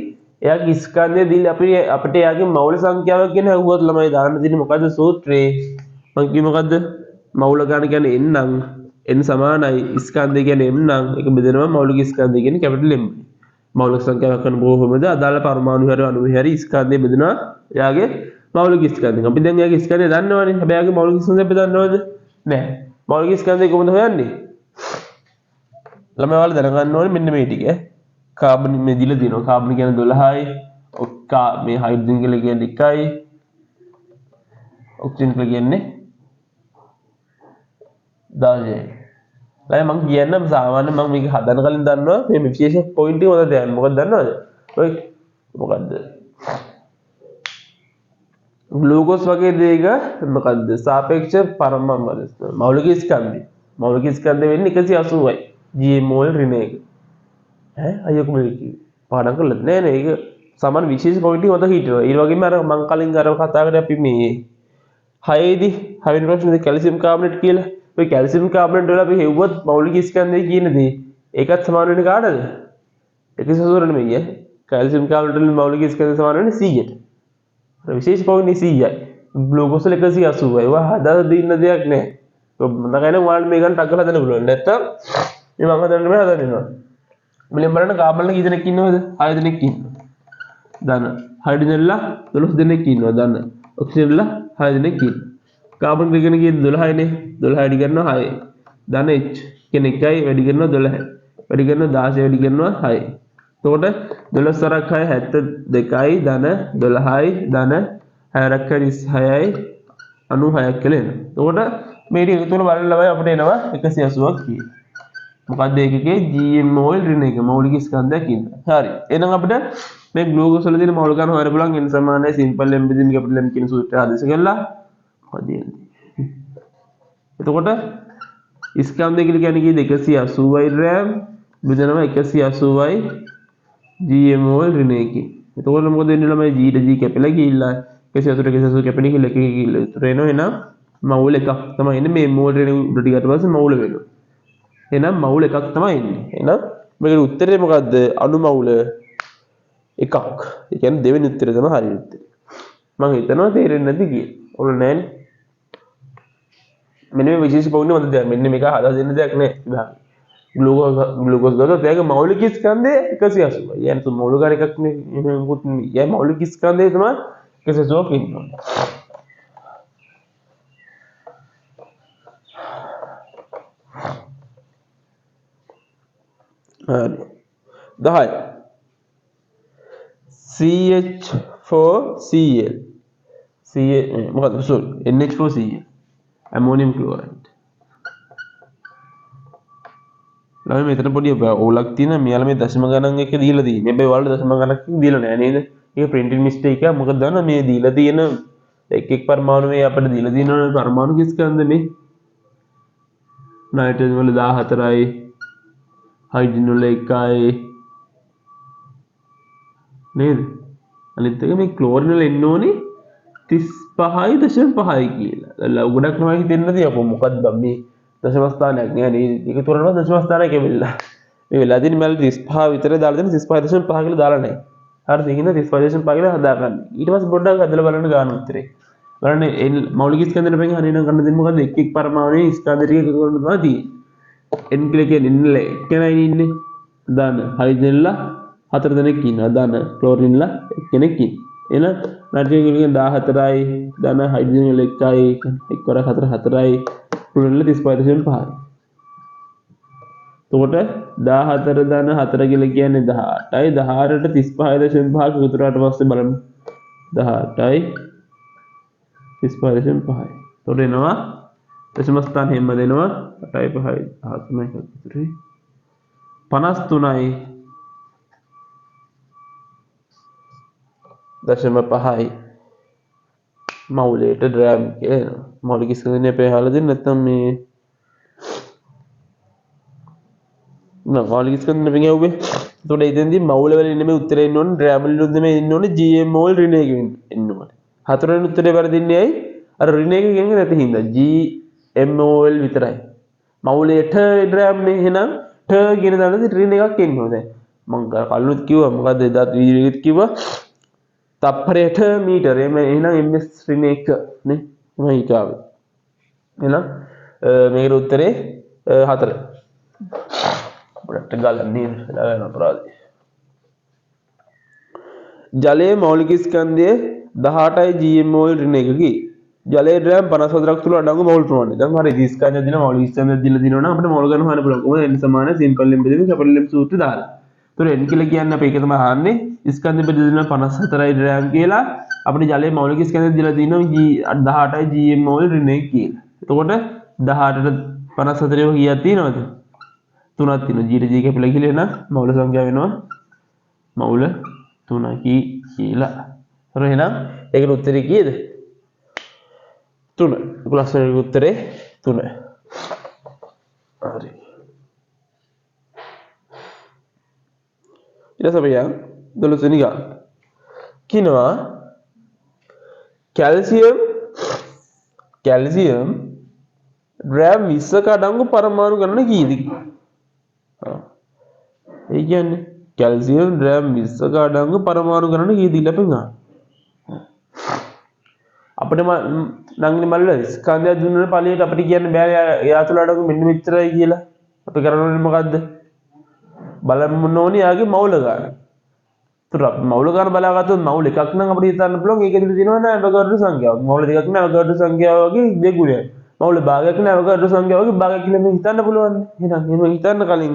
එයාගේ ස්කන්ධය දීලා අපිට එයාගේ මෞල සංඛ්‍යාව කියන හවුවත් ළමයි දාන්න දෙන්නේ මොකද්ද සූත්‍රේ? මං කිව්වේ මොකද්ද? මෞල ගන්න කියන්නේ n නම් n සමානයි ස්කන්ධය කියන්නේ m නම් ඒක බෙදෙනවා මෞලික ස්කන්ධය කියන්නේ කැපිටල් m. මෞලික සංඛ්‍යාවක් කරන බොහොමද අදාළ පරමාණු හරි අණු හරි ස්කන්ධය බෙදෙනවා එයාගේ මෞලික ස්කන්ධය. අපි දැන් එයාගේ ස්කන්ධය දන්නවනේ. හැබැයි එයාගේ මෞලික ස්කන්ධය අපි දන්නවද? නෑ. මෞලික ස්කන්ධය කොහොමද හොයන්නේ? ළමයි වල දැනගන්න ඕනේ මෙන්න මේ ටික. කාබන් මේ දිලා දිනවා. කාබන් කියන්නේ 12යි. මේ හයිඩ්‍රජන් කියලා කියන්නේ 1යි. ඔක්සිජන් කියලා කියන්නේ 16යි. දැන් මම කියන්නම් සාමාන්‍ය මම මේක හදන කලින් දන්නවා මේ විශේෂ පොයින්ට් එක හොඳට දැනන්න. මොකද දන්නවද? ඔය මොකද්ද? ग्लूकोज वगैरह देगा මොකද්ද සාපේක්ෂ පරමාණු මෞලික ස්කන්ධය මෞලික ස්කන්ධය වෙන්නේ 180යි gmol ඍණ 1 අයියෝ කොහොමද කිව්වේ පාඩම් කරලා නෑ නේ ඒක සමාන විශේෂ පොයින්ට් එක හොඳ හිටිනවා ඊට වගේම අර මං කලින් අර කතා කරේ අපි මේ 6 දී හයින් ප්‍රශ්නේ කැල්සියම් කාබනේට් කියලා ඔය කැල්සියම් කාබනේට් වල අපි හෙව්වොත් මෞලික ස්කන්ධය කියන දේ ඒකත් සමාන වෙන්නේ කාටද 180 නෙමෙයි කැල්සියම් කාබනේට් වල මෞලික ස්කන්ධය සමාන වෙන්නේ 100ට विशेष पॉइंट इसी है ग्लूकोज लेकर सी आंसू है वह हदा दिन न दिया ने तो नगाने वाल में गन टकला देने बोलो नेता ये मांगा देने में हदा नहीं बोले मरना कार्बन ने कितने किनो हाइड्रोजन किनो दाना हाइड्रोजन ला दोनों देने किनो दाना ऑक्सीजन ला हाइड्रोजन किनो कार्बन कितने की 12 ने 12 ऐड करना हाई दाना h कितने काय ऐड करना 12 ऐड करना 10 ऐड करना हाई तोට 12 සරක් 6 72යි ධන 12යි ධන 6ක් 26යි 96ක් කියලා එනවා. එතකොට මේ ටික තුන බලන්න ළමයි අපිට එනවා 180ක් කියන. මොකක්ද ඒකේ GMOL ඍණ එක මෞලික ස්කන්ධයක් ඉන්නවා. හරි. එහෙනම් අපිට මේ ග්ලූකෝස් වල තියෙන මෞලික කණු හොයන්න පුළුවන් n සමානයි සිම්පල් m බෙදීම කැපිටල් m කියන සූත්‍රය ආදේශ කළා. හදින්නේ. එතකොට ස්කන්ධය කියලා කියන්නේ 180යි RAM බෙදෙනවා 180යි GMOL ඍණ එකේ. එතකොට මොකද වෙන්නේ ළමයි G ට G කැපිලා ගිහිල්ලා 180 කැපෙන කියලා එකක ගිහිල්ලා ඉතුරු වෙනවා. එහෙනම් මවුල් එකක් තමයි එන්නේ මේ මෝල් ඍණ උඩට ගියට පස්සේ මවුල වෙනවා. එහෙනම් මවුල් එකක් තමයි එන්නේ. එහෙනම් මේකට උත්තරේ මොකද්ද? අණු මවුල එකක්. ඒ කියන්නේ දෙවෙනි උත්තරේ තමයි හරි උත්තරේ. මම හිතනවා තේරෙන්නේ නැති කියලා. ඔල නෑනේ. මෙන්න මේ විශේෂ පවුනේ හොඳ දෙයක්. මෙන්න මේක හදා දෙන්න දෙයක් නෑ. විභාගය. ග්ලූකෝස් ගත්තොත් ඒක මෞලික ස්කන්ධය 180යි. يعني මෞලික එකක් නේ. එහෙම මොකුත් නෙමෙයි. يعني මෞලික ස්කන්ධය තමයි 180ක් ඉන්නවා. හරි 10 CH4Cl මොකද sorry NH4Cl ammonium chloride ළමයි මෙතන පොඩි ඕලක් තියෙන මෙයාලා මේ දශම ගණන් එක දීලා තියෙන්නේ. හැබැයි ඔයාලට දශම ගණන් එක දීලා නෑ නේද? ඒක printing mistake එක. මොකද දන්නා මේ දීලා තියෙන එක් පරමාණුවේ අපිට දීලා තියෙන පරමාණු ස්කන්ධ මේ නයිට්‍රජන් වල 14යි හයිඩ්‍රජන් වල 1යි නේද? අනිත් එක මේ ක්ලෝරින් වල එන්න ඕනේ 35.5 කියලා. ගොඩක් නම හිතෙන්නේ නැති අපෝ මොකක්ද මේ දශම ස්ථානයක් නෑ නේද? ඒක තුරනවා දශම ස්ථානයක් එවිලා. මේ වෙලා තියෙන මල් 35 විතර දාලා දෙන 35.5 කියලා දාලා නැහැ. හරිද? ඒකින්ද 35.5 කියලා හදාගන්න. ඊට පස්සේ පොඩ්ඩක් හදලා බලන්න ගන්න උත්තරේ. බලන්න මෞලික ස්කන්ධන පෙන් හරිනම් ගන්න දෙන්න මොකද එක් පරමාණුවේ ස්කන්ධ ටික එකතු කරන තමයි තියෙන්නේ. n කියලා කියන්නේ n එක්කෙනයි ඉන්නේ. දාන හයිඩ්‍රජන්ලා 4 දෙනෙක් ඉන්නවා. දාන ක්ලෝරින්ලා එක්කෙනෙක් ඉන්නවා. එහෙනම් නයිට්‍රජන් වලින් 14යි දාන හයිඩ්‍රජන් වල 1යි එක්ක වර 4යි ක්ලෝරින් වල 35.5යි. එතකොට 14 දාන 4 කියලා කියන්නේ 18යි 18ට 35.5 එකතු කරාට පස්සේ බලමු 18යි 35.5යි. එතකොට එනවා දශම ස්ථාන හැම දෙනවා 8.5යි 13යි 53යි දශම 5යි මෞලයට ඩ්‍රෑම් කියලා මෞලික ස්කන්ධය අපේ අහලා දෙන්න නැත්නම් මේ මෞලික ස්කන්ධ නෙමෙයි යවුවේ. එතකොට ඉතින්දී මෞල වල නෙමෙයි උත්තරේ එන්න ඕනේ ඩ්‍රෑම් වලින් නෙමෙයි එන්න ඕනේ GM මෝල් ඍණ එකකින් එන්න ඕනේ. හතරවෙනි උත්තරේ වැරදින්නේ ඇයි? අර ඍණ එක කියන්නේ නැති හින්දා GM මෝල් විතරයි. මෞලයට ඩ්‍රෑම් නේ එහෙනම් ට කියන දණ්ඩේ ඍණ එකක් එන්න ඕනේ. මම කලිනුත් කිව්වා මොකද්ද එදාත් වීඩියෝ එකෙත් කිව්වා තප්පරයට මීටර එහෙනම් ms ඍණ 1 නේ මම හිතාවේ. එහෙනම් මේකට උත්තරේ 4. ගොඩක් ගලන්නේ වෙලා අපරාධය. ජලයේ මෞලික ස්කන්ධය 18යි GM මෝල් ඍණ එකකි. ජලයේ ඩ්‍රෑම් 54ක් තුල අඩංගු මෝල් ප්‍රමාණය. දැන් හරි දී ස්කන්ධය දින මෞලික ස්කන්ධය දීලා දිනවනම් අපිට මෝල් ගන්න හොයන්න පුළුවන්. කොහොමද n සමාන සිම්පල් ලෙම් බෙදීම සපල් ලෙම් සූත්‍රය දාලා. ඒතර n කියලා කියන්නේ අපි ඒක තමයි අහන්නේ ස්කන්ධ බෙදීම 54යි ඩ්‍රෑම් කියලා අපිට ජලයේ මෞලික ස්කන්ධය දීලා දිනවා 18යි GM මෝල් ඍණ එක කියලා. එතකොට 18ට 54 කීයක් තියෙනවද? 3ක් තියෙනවා. G G කැපිලා කියලා එන මෞල සංඛ්‍යාව වෙනවා මෞල 3කි කියලා. හරි එහෙනම් ඒකට උත්තරේ කීයද? 3. 11 වෙනි උත්තරේ 3. හරි. ඊට පස්සේ 12 වෙනි ගාන. කිනවා කැල්සියම් ග්‍රෑම් 20ක අඩංගු පරමාණු ගණන කීයද? ඒ කියන්නේ කැල්සියම් ග්‍රෑම් 20ක අඩංගු පරමාණු ගණන කීයද කියලා අපි ගන්න. අපිට නංගිනි මල්ල ස්කන්ධය දුන්නන ඵලයට අපිට කියන්න බෑ එයා තුල අඩංගු මෙන්න මෙච්චරයි කියලා. අපි කරන්නේ මොකද්ද? බලන්න ඕනේ යාගේ මෞල ගන්න. ඒතර අපි මෞල ගන්න බලාගත්තොත් මෞල එකක් නම් අපිට හිතන්න පුළුවන් ඒක ඇතුළේ තියෙනවා නෑ අවගාඩ්‍රෝ සංඛ්‍යාවක්. මෞල දෙකක් නෑ අවගාඩ්‍රෝ සංඛ්‍යාව වගේ දෙගුණයක්. මෞල භාගයක් නෑ අවගාඩ්‍රෝ සංඛ්‍යාව වගේ භාගයක් කියලා මේ හිතන්න පුළුවන්. එහෙනම් එහෙම හිතන්න කලින්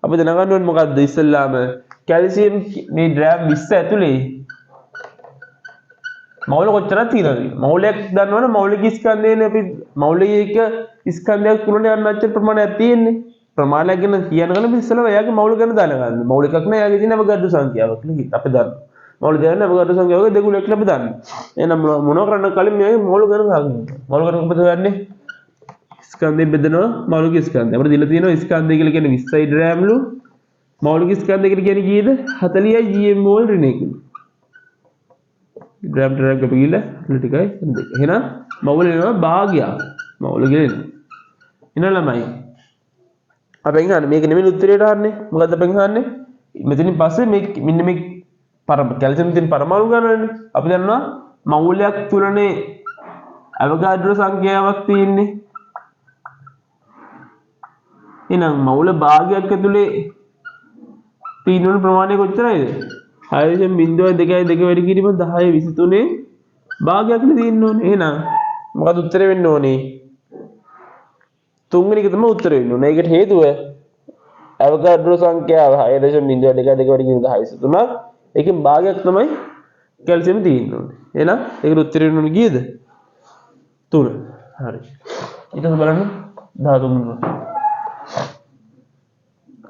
අපි දැනගන්න ඕනේ මොකද්ද ඉස්සෙල්ලාම කැල්සියම් මේ ඩ්‍රෑම් 20 ඇතුලේ මෞල කොච්චරක් තියෙනවද? මෞලයක් දන්නවනේ මෞලික ස්කන්ධයනේ අපි මෞලික ස්කන්ධයක් තුනට යන අච්චර ප්‍රමාණයක් තියෙන්නේ. ප්‍රමාණයක් ගැන කියන ගමන් ඉස්සෙල්ලා එයාගේ මෞල ගැන දැනගන්න. මෞල එකක් නෑ එයාගේ තියෙන අවගාඩ්‍රෝ සංඛ්‍යාවක් නේ අපි දන්න. මෞල දෙන්නේ අවගාඩ්‍රෝ සංඛ්‍යාවක දෙගුණයක් කියලා අපි දන්නේ. එහෙනම් මොනව කරන්න කලින් මේ මෞල ගැන ගන්න. මෞල ගැන කොහොමද වෙන්නේ? ස්කන්ධය බෙදනවා මෞලික ස්කන්ධය. අපිට දීලා තියෙනවා ස්කන්ධය කියලා කියන්නේ 20යි ඩ්‍රෑම්ලු. මෞලික ස්කන්ධය කියලා කියන්නේ කීයද? 40යි GM මෝල් ඍණ එකයි. ඩ්‍රෑම් ඩ්‍රෑම් එක පිළිලා ටිකයි දෙක. එහෙනම් මෞල වෙනවා භාගයක්. මෞල කියන්නේ. එහෙනම් ළමයි අපි ගන්න මේක නෙමෙයි උත්තරේට හරන්නේ. මොකද්ද අපි ගන්නේ? මෙතනින් පස්සේ මේ මෙන්න මේ කැල්සියම් තියෙන පරමාණු ගන්නනේ. අපි දන්නවා මවුලයක් තුලනේ අවොගාඩ්‍රෝ සංඛ්‍යාවක් තියෙන්නේ. එහෙනම් මවුල භාගයක් ඇතුලේ තියෙන ප්‍රමාණය කොච්චරයිද? 6.02 වැඩි කිරීම 10 23 භාගයක්නේ තියෙන්න ඕනේ. එහෙනම් මොකද උත්තරේ වෙන්න ඕනේ? තුන්වෙනි එක තමයි උත්තරේ වෙන්න ඕනේ. ඒකට හේතුව අවොගාඩ්‍රෝ සංඛ්‍යාව 6.02 වැඩි කිරීම 10 23ක්. ඒකෙන් භාගයක් තමයි කැල්සියම් තියෙන්න ඕනේ. එහෙනම් ඒකට උත්තරේ වෙන්න ඕනේ කීයද? 3. හරි. ඊට පස්සේ බලන්න 13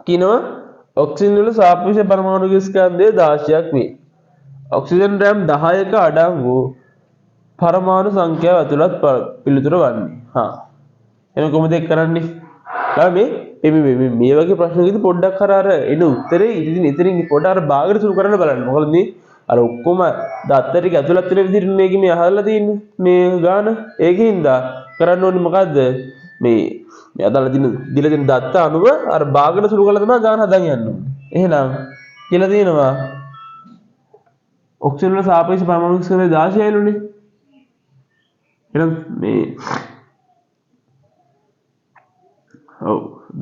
කියනවා ඔක්සිජන් වල සාපේක්ෂ පරමාණු ස්කන්ධය 16ක් වේ. ඔක්සිජන් ග්‍රෑම් 10ක අඩංගු පරමාණු සංඛ්‍යාව ඇතුළත් පිළිතුර වන්නේ. එහෙනම් කොහොමද ඒක කරන්නේ? මේ වගේ ප්‍රශ්නකදී පොඩ්ඩක් අර එන උත්තරේ ඉතින් පොඩ්ඩක් අර භාගයට සුළු කරන්න බලන්න. මොකද මේ අර ඔක්කොම දත්ත ටික ඇතුළත් වෙන විදිහට මේක මේ අහලා තියෙන්නේ මේ ගාන. ඒකින්ද කරන්න ඕනේ මොකද්ද? මේ අදාළ දිලා දෙන දත්ත අනුව අර භාගයට සුළු කරලා තමයි ගාන හදන් යන්න ඕනේ. එහෙනම් කියලා තියෙනවා ඔක්සිජන් වල සාපේක්ෂ පරමාණු ස්කන්ධය 16යිලුනේ. එහෙනම් මේ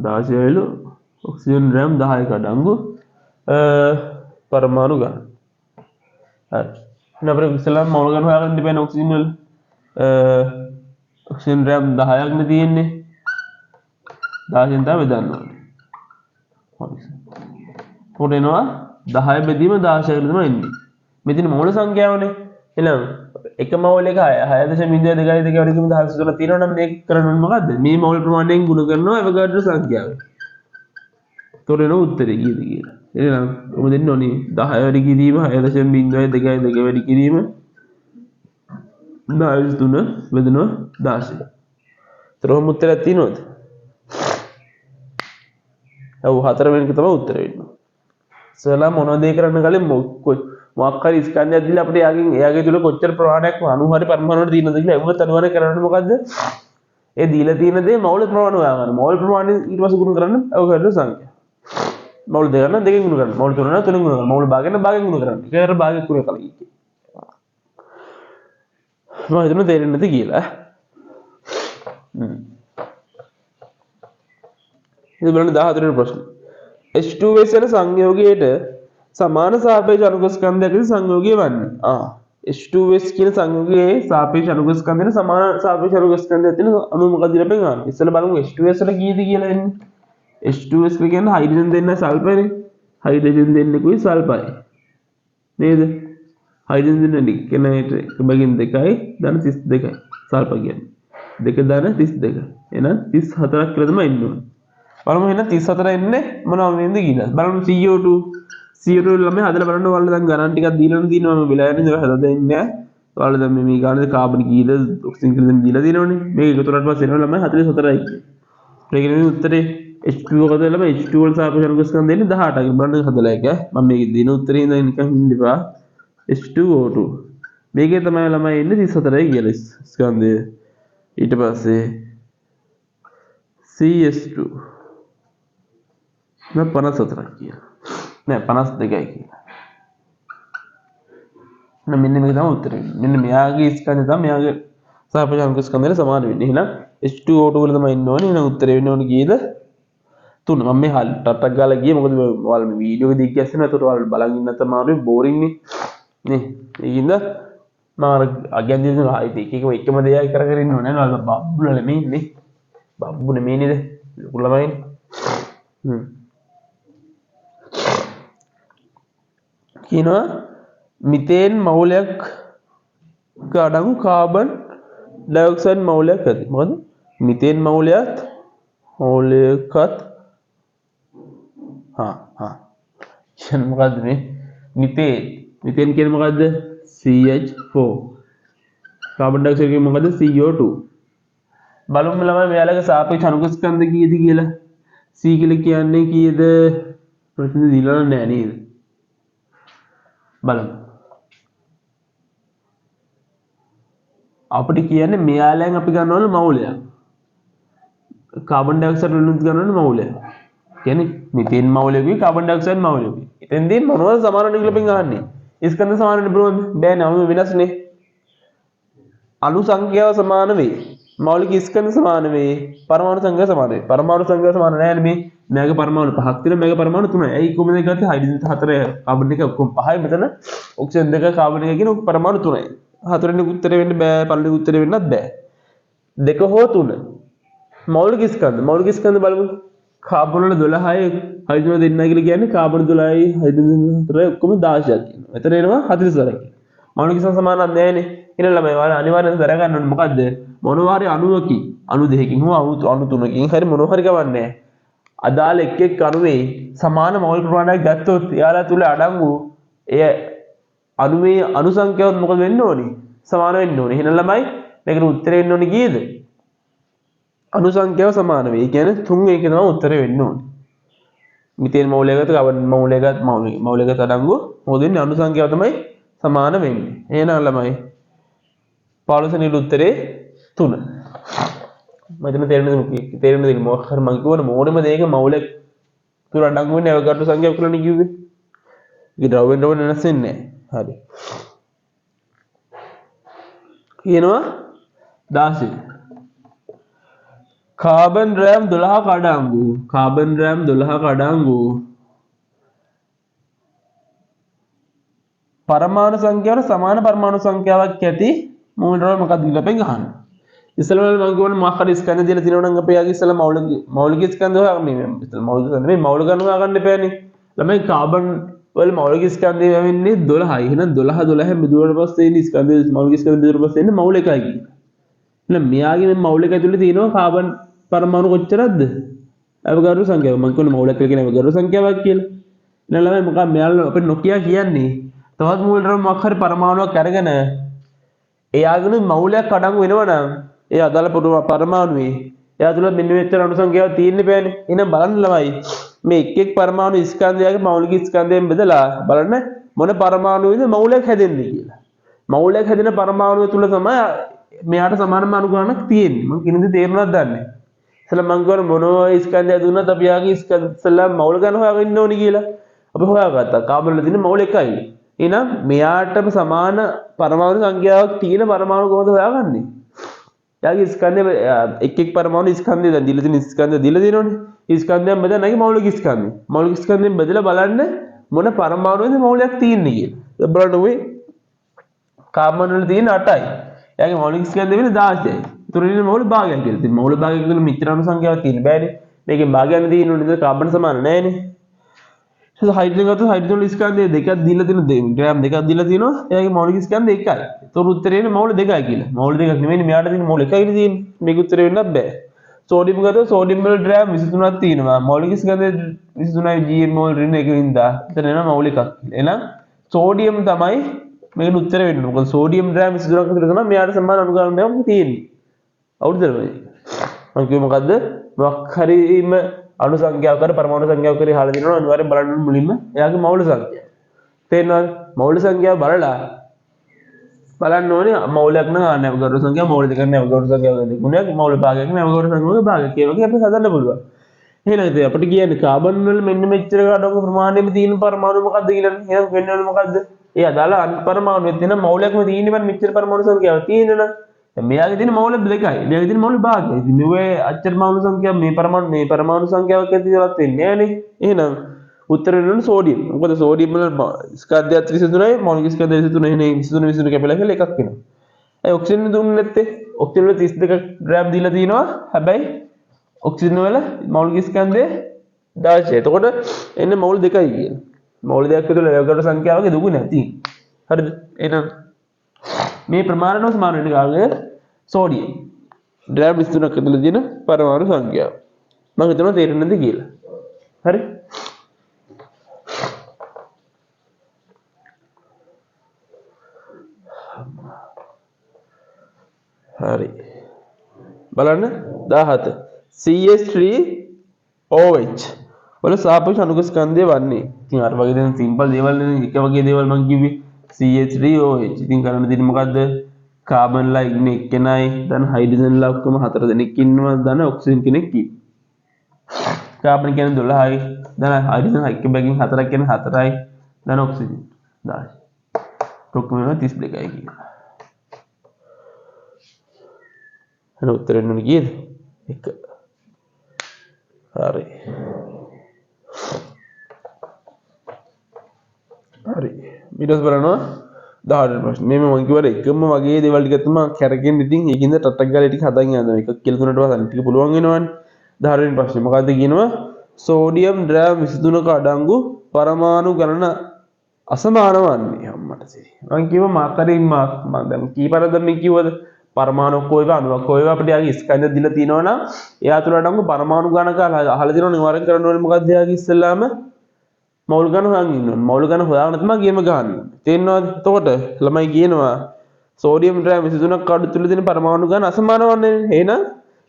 16යිලු ඔක්සිජන් ග්‍රෑම් 10ක අඩංගු පරමාණු ගාන. හරි. එහෙනම් අපිට ඉස්සෙල්ලාම මෝල් ගන්න හොයාගන්න දෙපැන ඔක්සිජන් වල ඔක්සිජන් ග්‍රෑම් 10ක් නේ තියෙන්නේ. 10ෙන් තමයි බෙදන්න ඕනේ. හරි. පොඩ එනවා 10 බෙදීම 16කට තමයි එන්නේ. මෙතන මෝල් සංඛ්‍යාවනේ. එහෙනම් එක මෝල් එක 6.02 වැඩි කිරීම 10 තුන තියෙනවා නම් මේක කරන්න ඕනේ මොකද්ද? මේ මෝල් ප්‍රමාණයෙන් ගුණ කරනවා අවොගාඩ්‍රෝ සංඛ්‍යාව. තොරේන උත්තරේ කීයද කියලා. එහෙනම් ඔබ දෙන්න ඕනේ 10 වැඩි කිරීම 6.02 වැඩි කිරීම 13 බෙදනවා 16. තරොම උත්තරයක් තියෙනවද? ඔව් 4 වෙනි එක තමයි උත්තර වෙන්නේ. ඉස්සෙල්ලා මොනවද ඒ කරන්න කලින් මොකක් හරි ස්කන්ධයක් දීලා අපිට එයාගේ තුල කොච්චර ප්‍රමාණයක් අණු හරි පරමාණු වල තියෙනවද කියලා ඒකත් අනුවරණය කරන්න මොකද්ද? ඒ දීලා තියෙන දේ මෞල ප්‍රමාණය හොයාගන්න. මෞල ප්‍රමාණය ඊට පස්සේ ගුණ කරන්න අවොගාඩ්‍රෝ සංඛ්‍යාව. මෞල දෙක නම් දෙකෙන් ගුණ කරන්න. මෞල තුන නම් තුනෙන් ගුණ කරන්න. මෞල භාගයෙන් භාගයෙන් ගුණ කරන්න. ඒකට භාගයක් ගුණ කලින් කිව්වේ. මම හිතනවා තේරෙන්නේ නැති කියලා. ඉතින් බලන්න 14 වෙනි ප්‍රශ්නේ. H2S යන සංයෝගයට සමාන සාපේක්ෂ අණු ස්කන්ධයකදී සංයෝගය වන්නේ. H2S කියන සංයෝගයේ සාපේක්ෂ අණු ස්කන්ධයට සමාන සාපේක්ෂ අණු ස්කන්ධයක් තියෙන අණු මොකක්ද කියලා බලන්න. ඉස්සෙල්ලා බලමු H2S වල කීයද කියලා එන්නේ. H2S කියන්නේ හයිඩ්‍රජන් දෙන්න සල්ෆරනේ. හයිඩ්‍රජන් දෙන්නෙකුයි සල්ෆරයි. නේද? හයිඩ්‍රජන් දෙන්න කෙනාට 1/2යි ධන 32යි. සල්ෆර් කියන්නේ. 2 ධන 32. එහෙනම් 34ක් කියලා තමයි එන්න ඕනේ. බලමු එහෙනම් 34 එන්නේ මොනවා වෙනද කියලා. බලමු CO2 ළමයි හදලා බලන්න ඔයාලා දැන් ගණන් ටිකක් දීලානේ තියෙනවා මම වෙලා යන ඉඳලා හදලා දෙන්නේ නැහැ. ඔයාලා දැන් මේ ගානේ කාබන් කීයද ඔක්සිජන් කීයද දීලා තියෙනවනේ. මේක එකතු කරලා පස්සේ එනවා ළමයි 44යි කියන්නේ. ඒකනේ මේ උත්තරේ H2 කොහොමද ළමයි H2 වල සාපේක්ෂ අණු ස්කන්ධ දෙන්නේ 18යි. බලන්න හදලා එක. මම මේක දින උත්තරේ ඉඳන් නිකන් හින්දිපා H2O2. මේකේ තමයි ළමයි එන්නේ 34යි කියලා ස්කන්ධය. ඊට පස්සේ CS2 නෑ 54යි කියලා. නෑ 52යි කියලා. මෙන්න මේක තමයි උත්තරේ. මෙන්න මෙයාගේ ස්කන්ධය තමයි මෙයාගේ සාපේක්ෂ අණු ස්කන්ධයට සමාන වෙන්නේ. එහෙනම් H2O2 වල තමයි ඉන්න ඕනේ. එහෙනම් උත්තරේ වෙන්න ඕනේ කීයද? 3. මම මේ ටටක් ගාලා ගියේ මොකද ඔයාලා මේ වීඩියෝ එක දිග්ගැස් වෙනවා. ඒකට ඔයාලා බලන් ඉන්න තමයි බෝරින් නේ. ඒකින්ද මම අගයන් දින එකම දෙයක් කරගෙන ඉන්නව නෑ. ඔයාලා බබ්බුල නෙමෙයි නේ. බබ්බු නෙමෙයි නේද? ලොකු ළමයි. කියනවා මිතේන් මවුලයක් අඩංගු කාබන් ඩයොක්සයිඩ් මවුලයක් ඇති. මොකද මිතේන් මවුලයත් කියන්නේ මොකද්ද මේ මිතේන් කියන්නේ මොකද්ද? CH4. කාබන් ඩයොක්සයිඩ් කියන්නේ මොකද්ද? CO2. බලමු ළමයි මෙයාලගේ සාපේක්ෂ අණු ස්කන්ධ කීයද කියලා. C කියලා කියන්නේ කීයද? ප්‍රශ්න දීලා නැහැ නේද? බලමු. අපිට කියන්නේ මෙයාලෙන් අපි ගන්නවල මවුලයක්. කාබන් ඩයොක්සයිඩ් වලින් ගන්නවල මවුලයක්. කියන්නේ මිතේන් මවුලයකුයි කාබන් ඩයොක්සයිඩ් මවුලයකුයි. එතෙන්දී මොනවද සමානද කියලා අපි අහන්නේ. ස්කන්ධ සමානද බලන්න බෑනේ. අම වෙනස්නේ. අණු සංඛ්‍යාව සමාන වේ. මෞලික ස්කන්ධ සමාන වේ. පරමාණු සංඛ්‍යාව සමාන වේ. පරමාණු සංඛ්‍යාව සමාන නැහැ මේ. මේක පරමාණු 5ක් තියෙනවා මේක පරමාණු 3යි. ඇයි කොහොමද ගත්තේ? හයිඩ්‍රජන් 4 කාබන් එක ඔක්කොම 5යි මෙතන. ඔක්සිජන් 2 කාබන් එක කියන පරමාණු 3යි. හතරෙනි උත්තරේ වෙන්න බෑ. පළවෙනි උත්තරේ වෙන්නත් බෑ. 2 හෝ 3. මෞලික ස්කන්ධ බලමු. කාබන් වල 12යි හයිඩ්‍රජන් දෙන්නයි කියලා කියන්නේ කාබන් 12යි හයිඩ්‍රජන් 4යි ඔක්කොම 16ක් කියනවා. මෙතන එනවා 44ක්. මෞලික ස්කන්ධ සමානක් නැහැ නේ. ඊළඟ ළමයි ඔයාලා අනිවාර්යෙන් දරගන්න ඕනේ මොකද්ද? මොනවා හරි අණුවකින් අණු දෙකකින් හෝ අණු තුනකින් හරි මොනවා හරි ගවන්නේ අදාළ එක් අණුවේ සමාන මෝල් ප්‍රමාණයක් ගත්තොත් එයාලා තුල අඩංගු එය අණුවේ අණු සංඛ්‍යාවත් මොකද වෙන්න ඕනේ? සමාන වෙන්න ඕනේ. එහෙනම් ළමයි මේකට උත්තරේ වෙන්න ඕනේ කීයද? අණු සංඛ්‍යාව සමාන වෙයි. ඒ කියන්නේ 3 එක තමයි උත්තරේ වෙන්න ඕනේ. මිතේන් මෞලයකට කවන මෞලයකට අඩංගු මොකද වෙන්නේ? අණු සංඛ්‍යාව තමයි සමාන වෙන්නේ. එහෙනම් ළමයි 15 වෙනි උත්තරේ 3. මම තේරෙන්නේ මොකක් හරි මම කියවන මොඩෙම දෙයක මෞලික තුර අඩංගු වෙන්නේ අවගාඩ්‍රෝ සංඛ්‍යාව කියලා නේ කිව්වේ. ඒක ද්‍රව්‍යෙන් ද්‍රව්‍ය වෙනස් වෙන්නේ නැහැ. හරි. කියනවා 16. කාබන් රෑම් 12ක අඩංගු පරමාණු සංඛ්‍යාවට සමාන පරමාණු සංඛ්‍යාවක් ඇති මූල ද්‍රව්‍ය මොකක්ද කියලා අපි ගහනවා. ඉස්සෙල්ලා මම කියවනේ මොකක් හරි ස්කන්ධ දෙලා තියෙනවා නම් අපි යාගේ ඉස්සෙල්ලා මෞලික ස්කන්ධ හොයාගන්න මෞලික ස්කන්ධ හොයාගන්න එපානේ. ළමයි කාබන් වල මෞලික ස්කන්ධය වෙන්නේ 12යි. එහෙනම් 12 බෙදුවට පස්සේ ඉන්නේ ස්කන්ධ මෞලික ස්කන්ධ බෙදුවට පස්සේ ඉන්නේ මෞලිකයි කියන්නේ. එහෙනම් මෙයාගේ මේ මෞලිකය තුල තියෙනවා කාබන් පරමාණු කොච්චරද? අවගාඩ්‍රෝ සංඛ්‍යාව. මම කියන්නේ මෞලික කියන අවගාඩ්‍රෝ සංඛ්‍යාවක් කියලා. එහෙනම් ළමයි මොකක්ද මෙයාලා අපිට නොකිය කියන්නේ තවත් මූල ද්‍රව්‍ය මොකක් හරි පරමාණුවක් අරගෙන එයාගෙන මෞලයක් අඩංගු වෙනවනම් ඒ අදාළ පරමාණුවේ එයා තුල මෙන්න මෙච්චර අණු සංඛ්‍යාවක් තියෙන්න බෑනේ. එහෙනම් බලන්න ළමයි මේ එක් පරමාණු ස්කන්ධයගේ මෞලික ස්කන්ධයෙන් බෙදලා බලන්න මොන පරමාණුවේද මෞලයක් හැදෙන්නේ කියලා. මෞලයක් හැදෙන පරමාණුව තුල තමයි මෙයාට සමානම අණු ගණනක් තියෙන්නේ. මම කියන දේ තේරුණාද දන්නේ? ඉතින් මම කියන මොනවා ස්කන්ධය දුන්නත් අපි යාගේ ස්කන්ධ ඉස්සලා මෞල ගණන හොයාගන්න ඕනේ කියලා. අපි හොයාගත්තා. කාබන් වල තියෙන මෞල එකයි. එහෙනම් මෙයාටම සමාන පරමාණු සංඛ්‍යාවක් තියෙන පරමාණු කොහොමද හොයාගන්නේ? යාගේ ස්කන්ධය එක් පරමාණු ස්කන්ධය දැන් දීලා තියෙන ස්කන්ධය දීලා තියෙනවනේ. ස්කන්ධයෙන් බෙදලා නැගි මෞලික ස්කන්ධය. මෞලික ස්කන්ධයෙන් බෙදලා බලන්න මොන පරමාණුවේද මෞලයක් තියෙන්නේ කියලා. දැන් බලන්න ඔය කාබන් වල තියෙන 8යි. යාගේ මෞලික ස්කන්ධය වෙන්නේ 16යි. උතුරින් මෞල භාගයක් කියලා. ඉතින් මෞල භාගයක් තුන මෙච්චර අණු සංඛ්‍යාවක් තියෙන්න බෑනේ. මේකෙන් භාගයන් තියෙන්නේ නේද? කාබන් සමාන නැහැනේ. So hydrogen ගත්තොත් hydrogen ස්කන්ධය දෙකක් දීලා තියෙන ග්‍රෑම් දෙකක් දීලා තියෙනවා. එයාගේ මෞලික ස්කන්ධය එකයි. ඒතකොට උත්තරේ එන්නේ මෞල දෙකයි කියලා. මෞල දෙකක් නෙමෙයි මෙයාට තියෙන මෞල එකයි තියෙන්නේ. මේක උත්තරේ වෙන්නත් බෑ. සෝඩියම් ගත්තොත් සෝඩියම් වල ග්‍රෑම් 23ක් තියෙනවා. මෞලික ස්කන්ධය 23යි GM මෝල් රින් එකකින් දා. එතන එනවා මෞල එකක්. එහෙනම් සෝඩියම් තමයි මේකට උත්තරේ වෙන්නේ. මොකද සෝඩියම් ග්‍රෑම් 23ක් විතර තමයි මෙයාට සමාන අණු ගණනක් තියෙන්නේ. අවුරුද්දද මේ? මම කිව්ව මොකද්ද? මොකක් හරිම අණු සංඛ්‍යාව කර පරමාණු සංඛ්‍යාව කරේ හාලා දිනනවා අනිවාර්යෙන් බලන්න මුලින්ම එයාගේ මෞල සංඛ්‍යාව. තේරෙනවද? මෞල සංඛ්‍යාව බලලා බලන්න ඕනේ මෞලයක් නම් අවගාඩ්‍රෝ සංඛ්‍යාව මෞල දෙකක් නේ අවගාඩ්‍රෝ සංඛ්‍යාව දෙකුණයක් මෞල භාගයක් නේ අවගාඩ්‍රෝ සංඛ්‍යාවක භාගයක්. ඒ වගේ අපිට හදන්න පුළුවන්. එහෙනම් ඉතින් අපිට කියන්නේ කාබන් වල මෙන්න මෙච්චර ගඩොක ප්‍රමාණයෙම තියෙන පරමාණු මොකක්ද කියලා. එහෙනම් වෙන්නේ මොකද්ද? ඒ අදාළ පරමාණුවේ තියෙන මෞලයක්ම තියෙන්නේ මෙච්චර පරමාණු සංඛ්‍යාවක් තියෙනවනේ. මෙයාගේ තියෙන මෞල දෙකයි. මෙයාගේ තියෙන මෞල භාගය. ඉතින් මේ අච්චර මෞල සංඛ්‍යාව මේ පරමාණු සංඛ්‍යාවක් ඇතිවත් වෙන්නේ නෑනේ. එහෙනම් උත්තර වෙන්නේ සෝඩියම්. මොකද සෝඩියම් වල ස්කන්ධය 23යි මෞලික ස්කන්ධය 23 එහෙනම් 23 කැපිලා කියලා එකක් වෙනවා. ඒ ඔක්සිජන් දුන්නේ නැත්තේ. ඔක්සිජන් වල 32ක ග්‍රෑම් දීලා තිනවා. හැබැයි ඔක්සිජන් වල මෞලික ස්කන්ධය 16. එතකොට එන්නේ මෞල දෙකයි කියලා. මෞල දෙකක් විතර අවගාඩ්‍රෝ සංඛ්‍යාවගේ දුක නැති. හරිද? එහෙනම් මේ ප්‍රමාණය සමාන වෙන කාගේ සෝඩියම් ග්‍රෑම් 23ක් ඇතුළේ තියෙන පරමාණු සංඛ්‍යාව. මම හිතනවා තේරෙන්නේ නැද්ද කියලා. හරි? හරි. බලන්න 17 CH3OH වල සාපේක්ෂ අණුක ස්කන්ධය වන්නේ. ඉතින් අර වගේ දැන් සිම්පල් දේවල් නේ එක වගේ දේවල් මම කිව්වේ. CH3OH. ඉතින් කරන්න දෙන්නේ මොකද්ද? කාබන් ලා ඉන්නේ එක්කෙනයි. දැන් හයිඩ්‍රජන් ලා ඔක්කොම 4 දෙනෙක් ඉන්නවා. දැන් ඔක්සිජන් කෙනෙක් ඉන්නවා. කාබන් කියන්නේ 12යි. දැන් හයිඩ්‍රජන් එක බැගින් 4ක් කියන්නේ 4යි. දැන් ඔක්සිජන් 10. ඔක්කොම 32යි කියනවා. එහෙනම් උත්තරේ එන්න ඕනේ කීයද? 1. හරි. හරි. ඊට පස්සේ බලනවා 18 ප්‍රශ්න. මේ මම කිව්වට එකම වගේ දේවල් ටිකක් තමයි කැරකෙන්න ඉතින් ඒකින්ද ටටක් ගාලා ටික හදන් යනවා. එකක් කියලා තුනට වසන් ටික පුළුවන් වෙනවනේ. 18 වෙනි ප්‍රශ්නේ මොකද්ද කියනවා? සෝඩියම් ඩ්‍රෑම් 23ක අඩංගු පරමාණු ගණන අසමාන වන්නේ. අම්මට සිරි. මම කිව්වා මාතරින් මම දැන් කීපාරද මේ කිව්වද? පරමාණු කොයිව අණුවක් කොයිව අපිට යාගේ ස්කන්ධ දීලා තියෙනවා නම් එයා තුල අඩංගු පරමාණු ගණක අහලා දෙනවා නිවාරණ කරන්න ඕනේ මොකද්ද යාගේ ඉස්සෙල්ලාම මෞල ගණන හොයන් ඉන්න ඕනේ. මෞල ගණන හොයාගෙන තමයි ගේම ගහන්නේ. තේරෙනවද? එතකොට ළමයි කියනවා සෝඩියම් ඩ්‍රෑම් 23ක අඩු තුල තියෙන පරමාණු ගණන අසමාන වන්නේ. එහෙනම්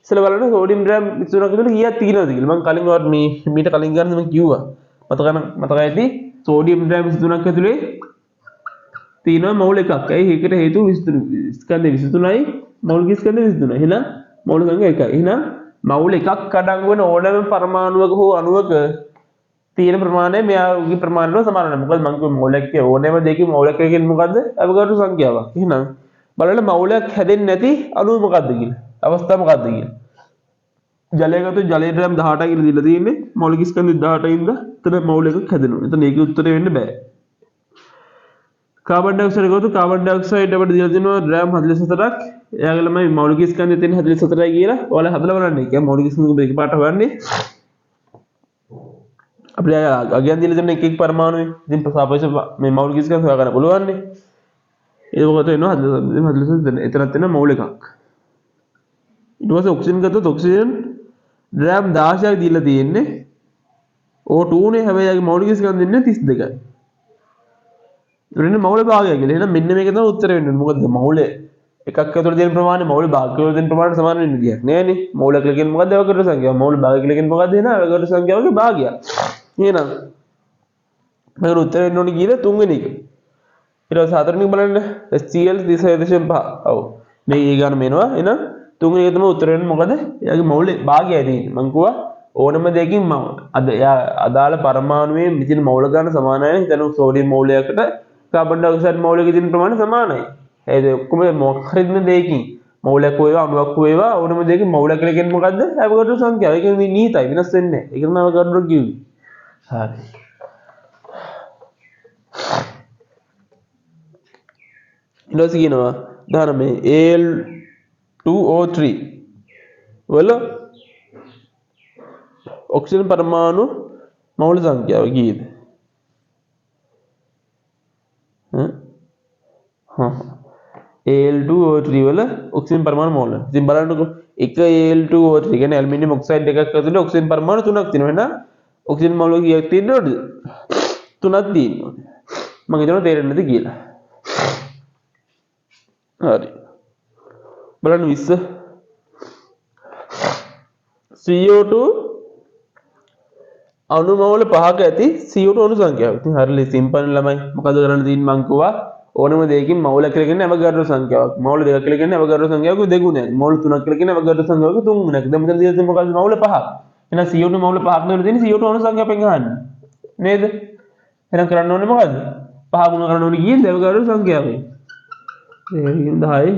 ඉස්සෙල්ලා බලන්න සෝඩියම් ඩ්‍රෑම් 23ක තුල කීයක් තියෙනවද කියලා. මම කලින් වත් මීට කලින් ගන්න මම කිව්වා. මතකයි සෝඩියම් ඩ්‍රෑම් 23ක් ඇතුලේ තියෙනවා මෞල එකක්. ඒකට හේතුව 23 ස්කන්ධ 23යි මෞලික ස්කන්ධ 23යි. එහෙනම් මෞල ගණන එකයි. එහෙනම් මෞල එකක් අඩංගු වෙන ඕනෑම පරමාණුවක හෝ අණුවක තියෙන ප්‍රමාණය මෙයාගේ ප්‍රමාණයට සමාන නැහැ. මොකද මම කිව්ව මෞලයක් ඕනෑම දෙයකින් මෞලයක් කියන්නේ මොකද්ද? අවගාඩ්‍රෝ සංඛ්‍යාවක්. එහෙනම් බලන්න මෞලයක් හැදෙන්නේ නැති අණුව මොකද්ද කියලා. අවස්ථාව මොකද්ද කියලා. ජලය ගත්තොත් ජලයේ ඩ්‍රෑම් 18යි කියලා දීලා තියෙන්නේ. මෞලික ස්කන්ධ 18යි ඉඳලා එතන මෞල එකක් හැදෙනවා. එතන ඒකේ උත්තරේ වෙන්න බෑ. කාබන් ඩයොක්සයිඩ් ගත්තොත් කාබන් ඩයොක්සයිඩ් අපිට දීලා තියෙනවා ඩ්‍රෑම් 44ක්. එයාගේ ළමයි මෞලික ස්කන්ධය තියෙන 44යි කියලා ඔයාලා හදලා බලන්න. ඒ කියන්නේ මෞලික ස්කන්ධ දෙක පාට හොයන්නේ. අපිට අගයන් දීලා තියෙන එක එක පරමාණුයි. ඉතින් සාපේක්ෂ මේ මෞලික ස්කන්ධ හොයා ගන්න පුළුවන් නේ. ඒකකට එනවා 44 එතනත් එන මෞල එකක්. ඊට පස්සේ ඔක්සිජන් ගත්තොත් ඔක්සිජන් ග්‍රෑම් 16ක් දීලා තියෙන්නේ. O2 නේ හැබැයි යාගේ මෞලික ස්කන්ධ දෙන්නේ 32යි. ඉතින් මෞල භාගය කියලා. එහෙනම් මෙන්න මේක තමයි උත්තර වෙන්නේ. මොකද මෞල එකක් ඇතුළේ තියෙන ප්‍රමාණය මෞල භාගය වල තියෙන ප්‍රමාණයට සමාන වෙන්න ගියක් නෑනේ. මෞල කියලා කියන්නේ මොකද්ද? අවකරණ සංඛ්‍යාව. මෞල භාගය කියලා කියන්නේ මොකද්ද? එහෙනම් අවකරණ සංඛ්‍යාවගේ භාගය. එහෙනම් මේකට උත්තර වෙන්න ඕනේ කීයද? 3 වෙනි එක. ඊට පස්සේ 4 වෙනි එක බලන්න. Cl 36.5. ඔව්. මේ ඊ ගන්න මේනවා. එහෙනම් 3 වෙනි එක තමයි උත්තර වෙන්නේ මොකද? එයාගේ මෞල භාගයයි තියෙන්නේ. මම කිව්වා ඕනම දෙයකින් අදාළ පරමාණුවේ මිදින මෞල ගන්න සමානයි. හිතන්න සෝඩියම් මෞලයකට කාබන් ඩයොක්සයිඩ් මෞලයක තියෙන ප්‍රමාණය සමානයි. ඒ ඔක්කොම මොකක් හරි දෙයකින් මෞලයක් වේවා අණුවක් වේවා ඕනම දෙයකින් මෞල කියලා කියන්නේ මොකද්ද? අවගාඩ්‍රෝ සංඛ්‍යාව. ඒක නීතයි වෙනස් වෙන්නේ නැහැ. ඒක තමයි අවගාඩ්‍රෝ කිව්වේ. හරි. ඊට පස්සේ කියනවා දාන මේ Al2O3 වල ඔක්සිජන් පරමාණු මෞල සංඛ්‍යාව කීයද? Al2O3 වල ඔක්සිජන් පරමාණු මෝල්. ඉතින් බලන්නකො එක Al2O3 කියන්නේ ඇලුමිනියම් ඔක්සයිඩ් එකක් ඇතුලේ ඔක්සිජන් පරමාණු 3ක් තියෙනවා. එහෙනම් ඔක්සිජන් මෝල් කීයක් තියෙනවද? 3ක් තියෙනවා. මම හිතනවා තේරෙන්නේ නැද්ද කියලා. හරි. බලන්න 20 CO2 අණු මෝල් 5ක ඇති CO2 අණු සංඛ්‍යාව. ඉතින් හරිය සිම්පල් ළමයි. මොකද කරන්න තියෙන්නේ මං කිව්වා ඕනම දෙයකින් මෞල කියලා කියන්නේ අවගාඩ්‍රෝ සංඛ්‍යාවක්. මෞල දෙකක් කියලා කියන්නේ අවගාඩ්‍රෝ සංඛ්‍යාවක දෙගුණයක්. මෞල තුනක් කියලා කියන්නේ අවගාඩ්‍රෝ සංඛ්‍යාවක තුන්ගුණයක්. දැන් මෙතන දීලා තියෙන්නේ මොකක්ද? මෞල පහක්. එහෙනම් CO2 මෞල පහක් නෙවෙයි තියෙන්නේ CO2 අණු සංඛ්‍යාවෙන් ගන්න. නේද? එහෙනම් කරන්න ඕනේ මොකද්ද? පහ ගුණ කරන්න ඕනේ කීයද? අවගාඩ්‍රෝ සංඛ්‍යාවෙන්. 10 23යි.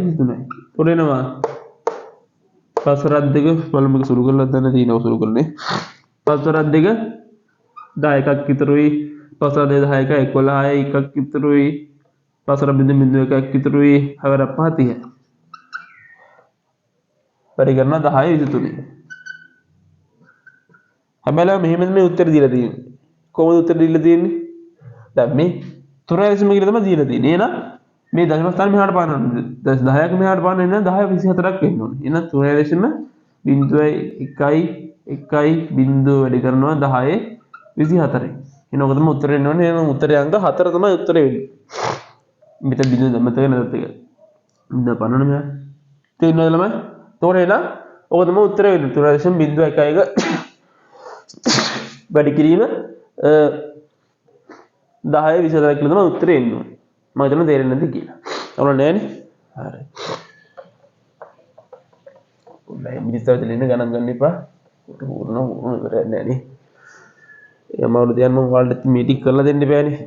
පොරේනවා. පස්වරක් දෙක බලමු සුළු කරලා දැන් තියෙනවා සුළු කරන්නේ. පස්වරක් දෙක 10ක් ඉතුරුයි. පස්වර 10ක 11යි එකක් ඉතුරුයි. පස්වර බිඳ එකක් ඉතුරුයි. හවර 5 පරිගණන 10 23. හැබැයි මෙහෙම මේ උත්තර දීලා තියෙන්නේ. කොහොමද උත්තර දීලා තියෙන්නේ? දැන් මේ 3.0 කියලා තමයි දීලා තියෙන්නේ. එහෙනම් මේ දශම ස්ථාන මෙහාට පාන 10ක මෙහාට පාන එන්න 10 24ක් එන්න ඕනේ. එහෙනම් 3.1 බිංදුව වැඩි කරනවා 10 24යි. එහෙනම් ඔක තමයි උත්තරේ එන්න ඕනේ. එහෙනම් උත්තරේ අංක 4 තමයි උත්තරේ වෙන්නේ. මෙතන බිංදුව මතක නැද්ද ඒක? බිංදුව පන්නන මෙහා. තේරෙනවද ළමයි? තෝරේ නේද? ඔක තමයි උත්තරේ වෙන්නේ. 3.1 වැඩි කිරීම 10 24ක් කියලා තමයි උත්තරේ එන්න ඕනේ. මම හිතන්නේ තේරෙන්නේ නැද්ද කියලා. අවුල නෑනේ. හරි. ඔන්න මිනිස්සු දෙලින් ගණන් ගන්න එපා. උරුණ ඉවරයක් නෑනේ. එයාමවලු දැන් මම ඔයාලට මේ ටික කරලා දෙන්න බෑනේ.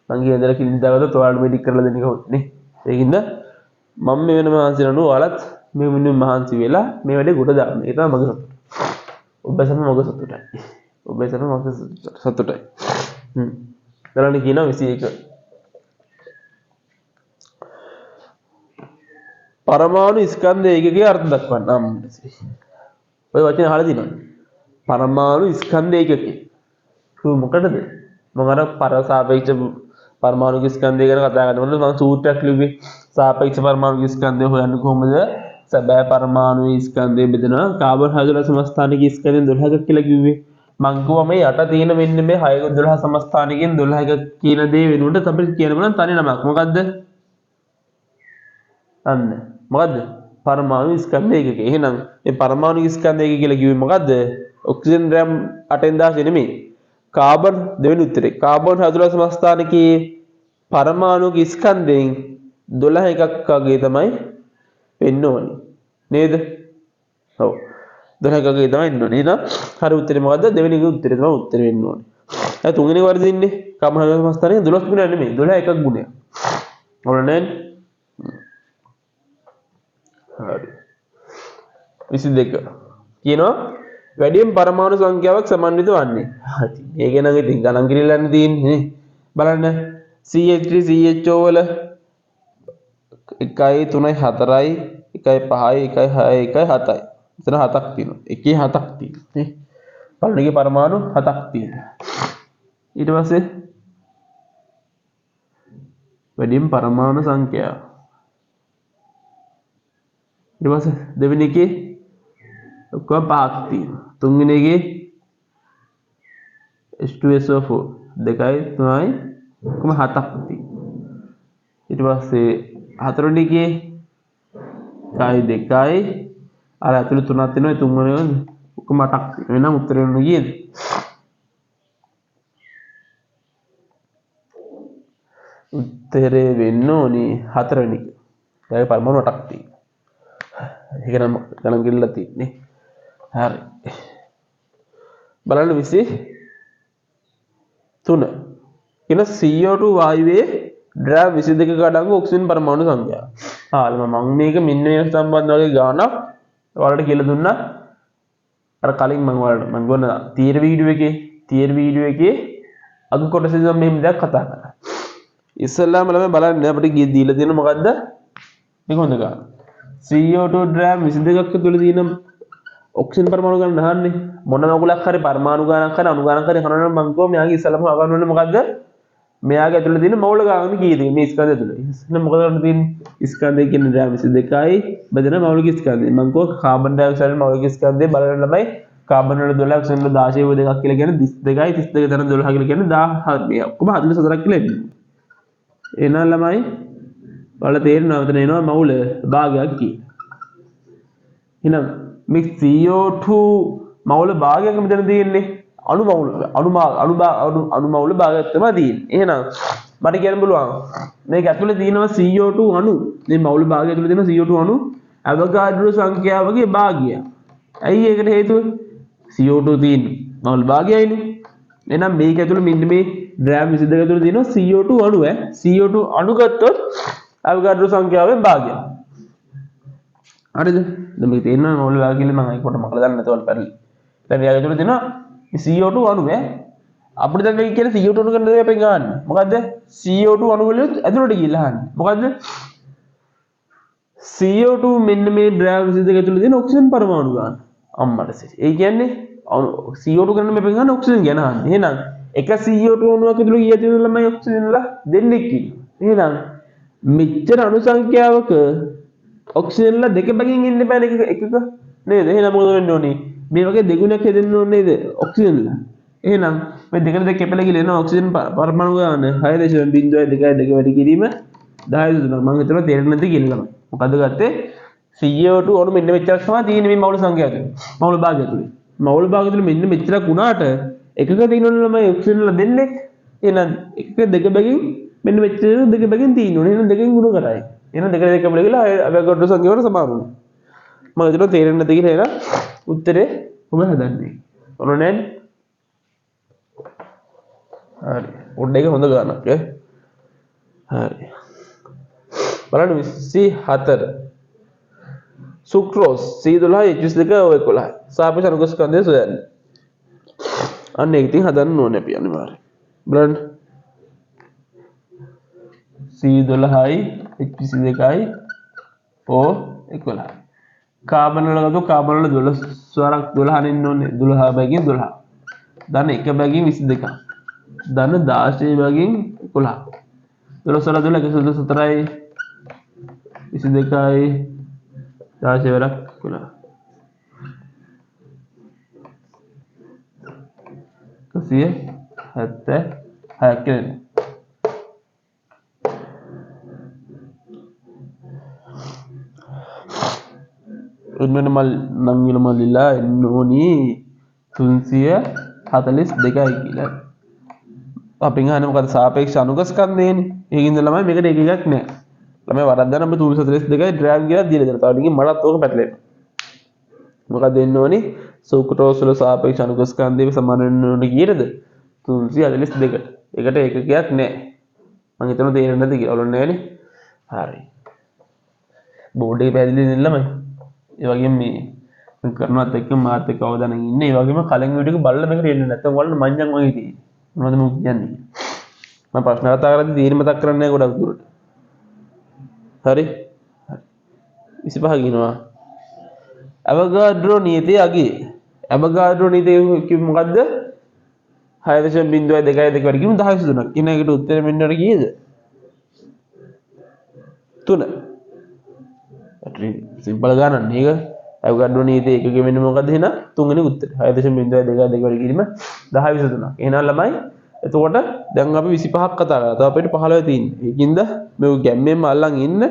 මං ගිය ඉඳලා කිලින් දාගත්තොත් ඔයාලට මේ ටික කරලා දෙන්න කොහොමද නේ? ඒකින්ද මම මේ වෙනම ආන්සර් අනුව ඔයාලත් මේ මිනිස්සු මහන්සි වෙලා මේ වැඩේ ගොඩ දාන්න. ඒක තමයි මගේ සතුට. ඔබ සම මගේ සතුටයි. ඔබ සම මගේ සතුටයි. බලන්න කියනවා 21. පරමාණු ස්කන්ධ ඒකකයේ අර්ථ දක්වන්න. ඔය වචනේ අහලා තියෙනවද? පරමාණු ස්කන්ධ ඒකකේ. මොකටද? මම අර පරසාපේක්ෂ පරමාණු ස්කන්ධය ගැන කතා කරනකොට මම සූත්‍රයක් ලිව්වේ. සාපේක්ෂ පරමාණු ස්කන්ධය හොයන්නේ කොහොමද? සැබෑ පරමාණු ස්කන්ධය බෙදෙනවා කාබන් හයිඩ්‍රෝජන් සමස්ථානික ස්කන්ධයෙන් 12ක් කියලා කිව්වේ. මං කිව්වා මේ යට තියෙන මෙන්න මේ 6 12 සමස්ථානිකෙන් 12ක කියන දේ වෙනුවට අපිට කියන්න බලන්න තනි නමක්. මොකද්ද? අන්න. මොකද්ද? පරමාණු ස්කන්ධ ඒකක. එහෙනම් මේ පරමාණු ස්කන්ධ ඒකක කියලා කිව්වේ මොකද්ද? ඔක්සිජන් ග්‍රෑම් 8000 නෙමෙයි. කාබන් දෙවෙනි උත්තරේ. කාබන් හයිඩ්‍රෝජන් සමස්ථානිකයේ පරමාණු ස්කන්ධයෙන් 12ක් වගේ තමයි වෙන්න ඕනේ. නේද? ඔව්. 12ක් වගේ තමයි වෙන්න ඕනේ. එහෙනම් හරි උත්තරේ මොකද්ද? දෙවෙනි උත්තරේ තමයි උත්තරේ වෙන්න ඕනේ. දැන් තුන්වෙනි වර්ධින්නේ කාබන් හයිඩ්‍රෝජන් සමස්ථානිකයේ 12 ගුණයක් නෙමෙයි. 12 එකක් ගුණයක්. ඔන්න හරි 22 කියනවා වැඩිම පරමාණු සංඛ්‍යාවක් සමන්විත වන්නේ. හරි. ඒක නම් ඉතින් ගණන් කිරීලන්න තියෙන්නේ නේ. බලන්න CH3 CHO වල 1 3 4 1 5 1 6 1 7යි. එතන 7ක් තියෙනවා. එකේ 7ක් තියෙනවා නේ. බලන්න එකේ පරමාණු 7ක් තියෙනවා. ඊට පස්සේ වැඩිම පරමාණු සංඛ්‍යාව ඊට පස්සේ දෙවෙනි එකේ ඔක්කොම 5ක් තියෙනවා. තුන්වෙනි එකේ H2SO4 2යි 3යි ඔක්කොම 7ක් තියෙනවා. ඊට පස්සේ හතරවෙනි එකේ 1යි 2යි අර ඇතුළේ 3ක් තියෙනවා. ඒ තුන්වෙනි ඔක්කොම 8ක් තියෙනවා. එහෙනම් උත්තරේ වෙන්නේ කීයද? උත්තරේ වෙන්න ඕනේ හතරවෙනි එක. ඒකේ පරමාණු 8ක් තියෙනවා. ඒක නම් ගණන් කිරීලා තියෙන්නේ. හරි. බලන්න 23. එන CO2 වායුවේ ද්‍රව 22ක අඩංගු ඔක්සිජන් පරමාණු සංඛ්‍යාව. මම මේක මෙන්න මේ සම්බන්ධ වගේ ගානක් ඔයාලට කියලා දුන්නා. අර කලින් මම ගොන තියරි වීඩියෝ එකේ අග කොටසෙන් මම මෙහෙම දෙයක් කතා කරා. ඉස්සෙල්ලාම ළමයි බලන්න අපිට දීලා තියෙන මොකද්ද? මේක හොඳ ගන්න. CO2 ද්‍රව 22ක තුල තියෙන ඔක්සිජන් පරමාණු ගන්න අහන්නේ මොන මගුලක් හරි පරමාණු ගානක් හරි අණු ගානක් හරි හනවනම් මම කිව්වා මෙයාගේ ඉස්සෙල්ලාම හොයාගන්න ඕනේ මොකද්ද? මෙයාගේ ඇතුළේ තියෙන මවුල ගාන කීයද මේ ස්කන්ධය ඇතුළේ. එහෙනම් මොකද කරන්න තියෙන්නේ? ස්කන්ධය කියන්නේ ද්‍රව 22යි බෙදෙන මවුලික ස්කන්ධය. මම කිව්වා කාබන් ඩයොක්සයිඩ් මවුලික ස්කන්ධය බලන්න ළමයි කාබන් වල 12 ඔක්සිජන් වල 16 2ක් කියලා කියන්නේ 32යි 32 තරම් 12 කියලා කියන්නේ 1000 මේ ඔක්කොම 44ක් කියලා එන්නේ. එහෙනම් ළමයි ඔයාලා තේරෙනවා මෙතන එනවා මවුල භාගයක් කියලා. එහෙනම් මේ CO2 මවුල භාගයක් මෙතන තියෙන්නේ අණු මවුල භාගයක් තමයි තියෙන්නේ. එහෙනම් මට කියන්න පුළුවන් මේක ඇතුලේ තියෙනවා CO2 අණු. මේ මවුල භාගය ඇතුලේ තියෙන CO2 අණු අවොගාඩ්‍රෝ සංඛ්‍යාවගේ භාගය. ඇයි ඒකට හේතුව? CO2 තියෙන්නේ මවුල භාගයයිනේ. එහෙනම් මේක ඇතුලේ මෙන්න මේ ද්‍රව 22 ඇතුලේ තියෙනවා CO2 අණු CO2 අණු ගත්තොත් අවොගාඩ්‍රෝ සංඛ්‍යාවෙන් භාගය. හරිද? දැන් මේක තේරෙනවා මවුල භාගය කියලා මම ඒක කොට මකලා දාන්න නැතුව පරිලි. දැන් මේක ඇතුලේ තියෙනවා CO2 අණු අපිට දැන් මේ කියන්නේ CO2 අණු ගන්න දේ අපෙන් ගන්න. මොකද්ද? CO2 අණු වල ඇතුලට ගිහලා අහන්නේ. මොකද්ද? CO2 මෙන්න මේ ද්‍රව 22 ඇතුලේ තියෙන ඔක්සිජන් පරමාණු ගන්න. අම්මට සිට. ඒ කියන්නේ CO2 ගන්න මේ අපෙන් ගන්න ඔක්සිජන් ගැන අහන්නේ. එහෙනම් එක CO2 අණුවක් ඇතුලේ කීයක් තියෙනවද ළමයි ඔක්සිජන් වල? දෙන්නෙක් ඉන්නවා. එහෙනම් මෙච්චර අණු සංඛ්‍යාවක ඔක්සිජන් වල දෙක බැගින් ඉන්න බෑ එකක නේද? එහෙනම් මොකද වෙන්න ඕනේ? මේ වගේ දෙගුණයක් හදන්න ඕනේ නේද ඔක්සිජන් වල? එහෙනම් මේ දෙකට දෙක කැපලා ගිහලා එන ඔක්සිජන් පරමාණු ගාන 6.02 වැඩි කිරීම 10 දුන්නා. මම හිතනවා තේරෙන්නේ නැති කියලා ළමයි. මොකද්ද ගත්තේ? CO2 අණු මෙන්න මෙච්චරක් තමයි තියෙන්නේ මේ මවුල සංඛ්‍යාව තුළ. මවුල භාගය තුළ. මවුල භාගය තුළ මෙන්න මෙච්චරක් වුණාට එකක තියෙනවනේ ළමයි ඔක්සිජන් වල දෙන්නේ. එහෙනම් එකක දෙක බැගින් මෙන්න මෙච්චර දෙක බැගින් තියෙනවනේ. එහෙනම් දෙකෙන් ගුණ කරයි. එහෙනම් දෙක දෙක කැපලා ගිහලා අවොගාඩ්‍රෝ සංඛ්‍යාවට සමාන වෙනවා. මම හිතනවා තේරෙන්නේ නැති කියලා එහෙනම් උත්තරේ ඔබ හදන්නේ. ඔන්නනේ. හරි. ඔන්න එක හොඳ ගානක් හරි. බලන්න 24. සුක්‍රෝස් C12 H22 O11 සාපේක්ෂ අනුග්‍රහස්කන්ධය සොයන්න. අන්න ඒක ඉතින් හදන්න ඕනේ අපි අනිවාර්යයෙන්. බලන්න C12යි H22යි O11 කාබන් වල ගත්තොත් කාබන් වල 12 ස්වරක් 12 ඉන්න ඕනේ 12 බැගින් 12 ධන 1 බැගින් 22ක් ධන 16 බැගින් 11 12 වල 12 114යි 22යි 16 වරක් 11 176ක් කියන්නේ උන්වන මල් නංගිල මල්ලිලා එන්න ඕනි 342යි කියලා. අපින් අහන්නේ මොකද සාපේක්ෂ අනුග්‍රහස්කන්ධයනේ. ඒකින්ද ළමයි මේකට එක එකක් නෑ. ළමයි වරද්දන්න අපි 342යි ඩ්‍රෑග් කියලා දීලා දෙනවා. තව ටිකකින් මටත් ඕක පැටලෙනවා. මොකද දෙන්න ඕනි සුක්‍රෝස් වල සාපේක්ෂ අනුග්‍රහස්කන්ධයේ සමාන වෙන්න ඕනි කීයද? 342ට. ඒකට ඒකකයක් නෑ. මම හිතනවා තේරෙන්නේ නැද්ද කියලා. ඔලොන්නේ නෑනේ. හරි. බෝඩ් එකේ පැහැදිලි නෙන්න ළමයි. ඒ වගේම මේ කරනවත් එක්ක මාත් එක්ක අවදානම් ඉන්නේ. ඒ වගේම කලින් වීඩියෝ එක බලලා මේකට එන්නේ නැත්නම් ඔයාලට මංජන් වගේ තියෙන්නේ. මොනවද මම කියන්නේ? මම ප්‍රශ්න කතා කරද්දී තීර මතක් කරන්නේ නැහැ ගොඩක් දුරට. හරි? 25 කියනවා. අවගාඩ්‍රෝ නීතිය අගේ. අවගාඩ්‍රෝ නීතිය කිව්ව මොකද්ද? 6.02 වැඩි කිව්වම 10.3ක්. කියන එකට උත්තරෙ මෙන්න අර කීයද? 3. සිම්පල් ගණන් මේක අවගාඩ්‍රෝ නීතිය එකක වෙන්නේ මොකද්ද එහෙනම් තුන්වෙනි උත්තරය 6.02 වැඩි කිරීම 10.23ක් එහෙනම් ළමයි එතකොට දැන් අපි 25ක් කතා කරා තව අපිට 15 තියෙන්නේ ඒකින්ද මේ ගැම්මෙන්ම අල්ලන් ඉන්න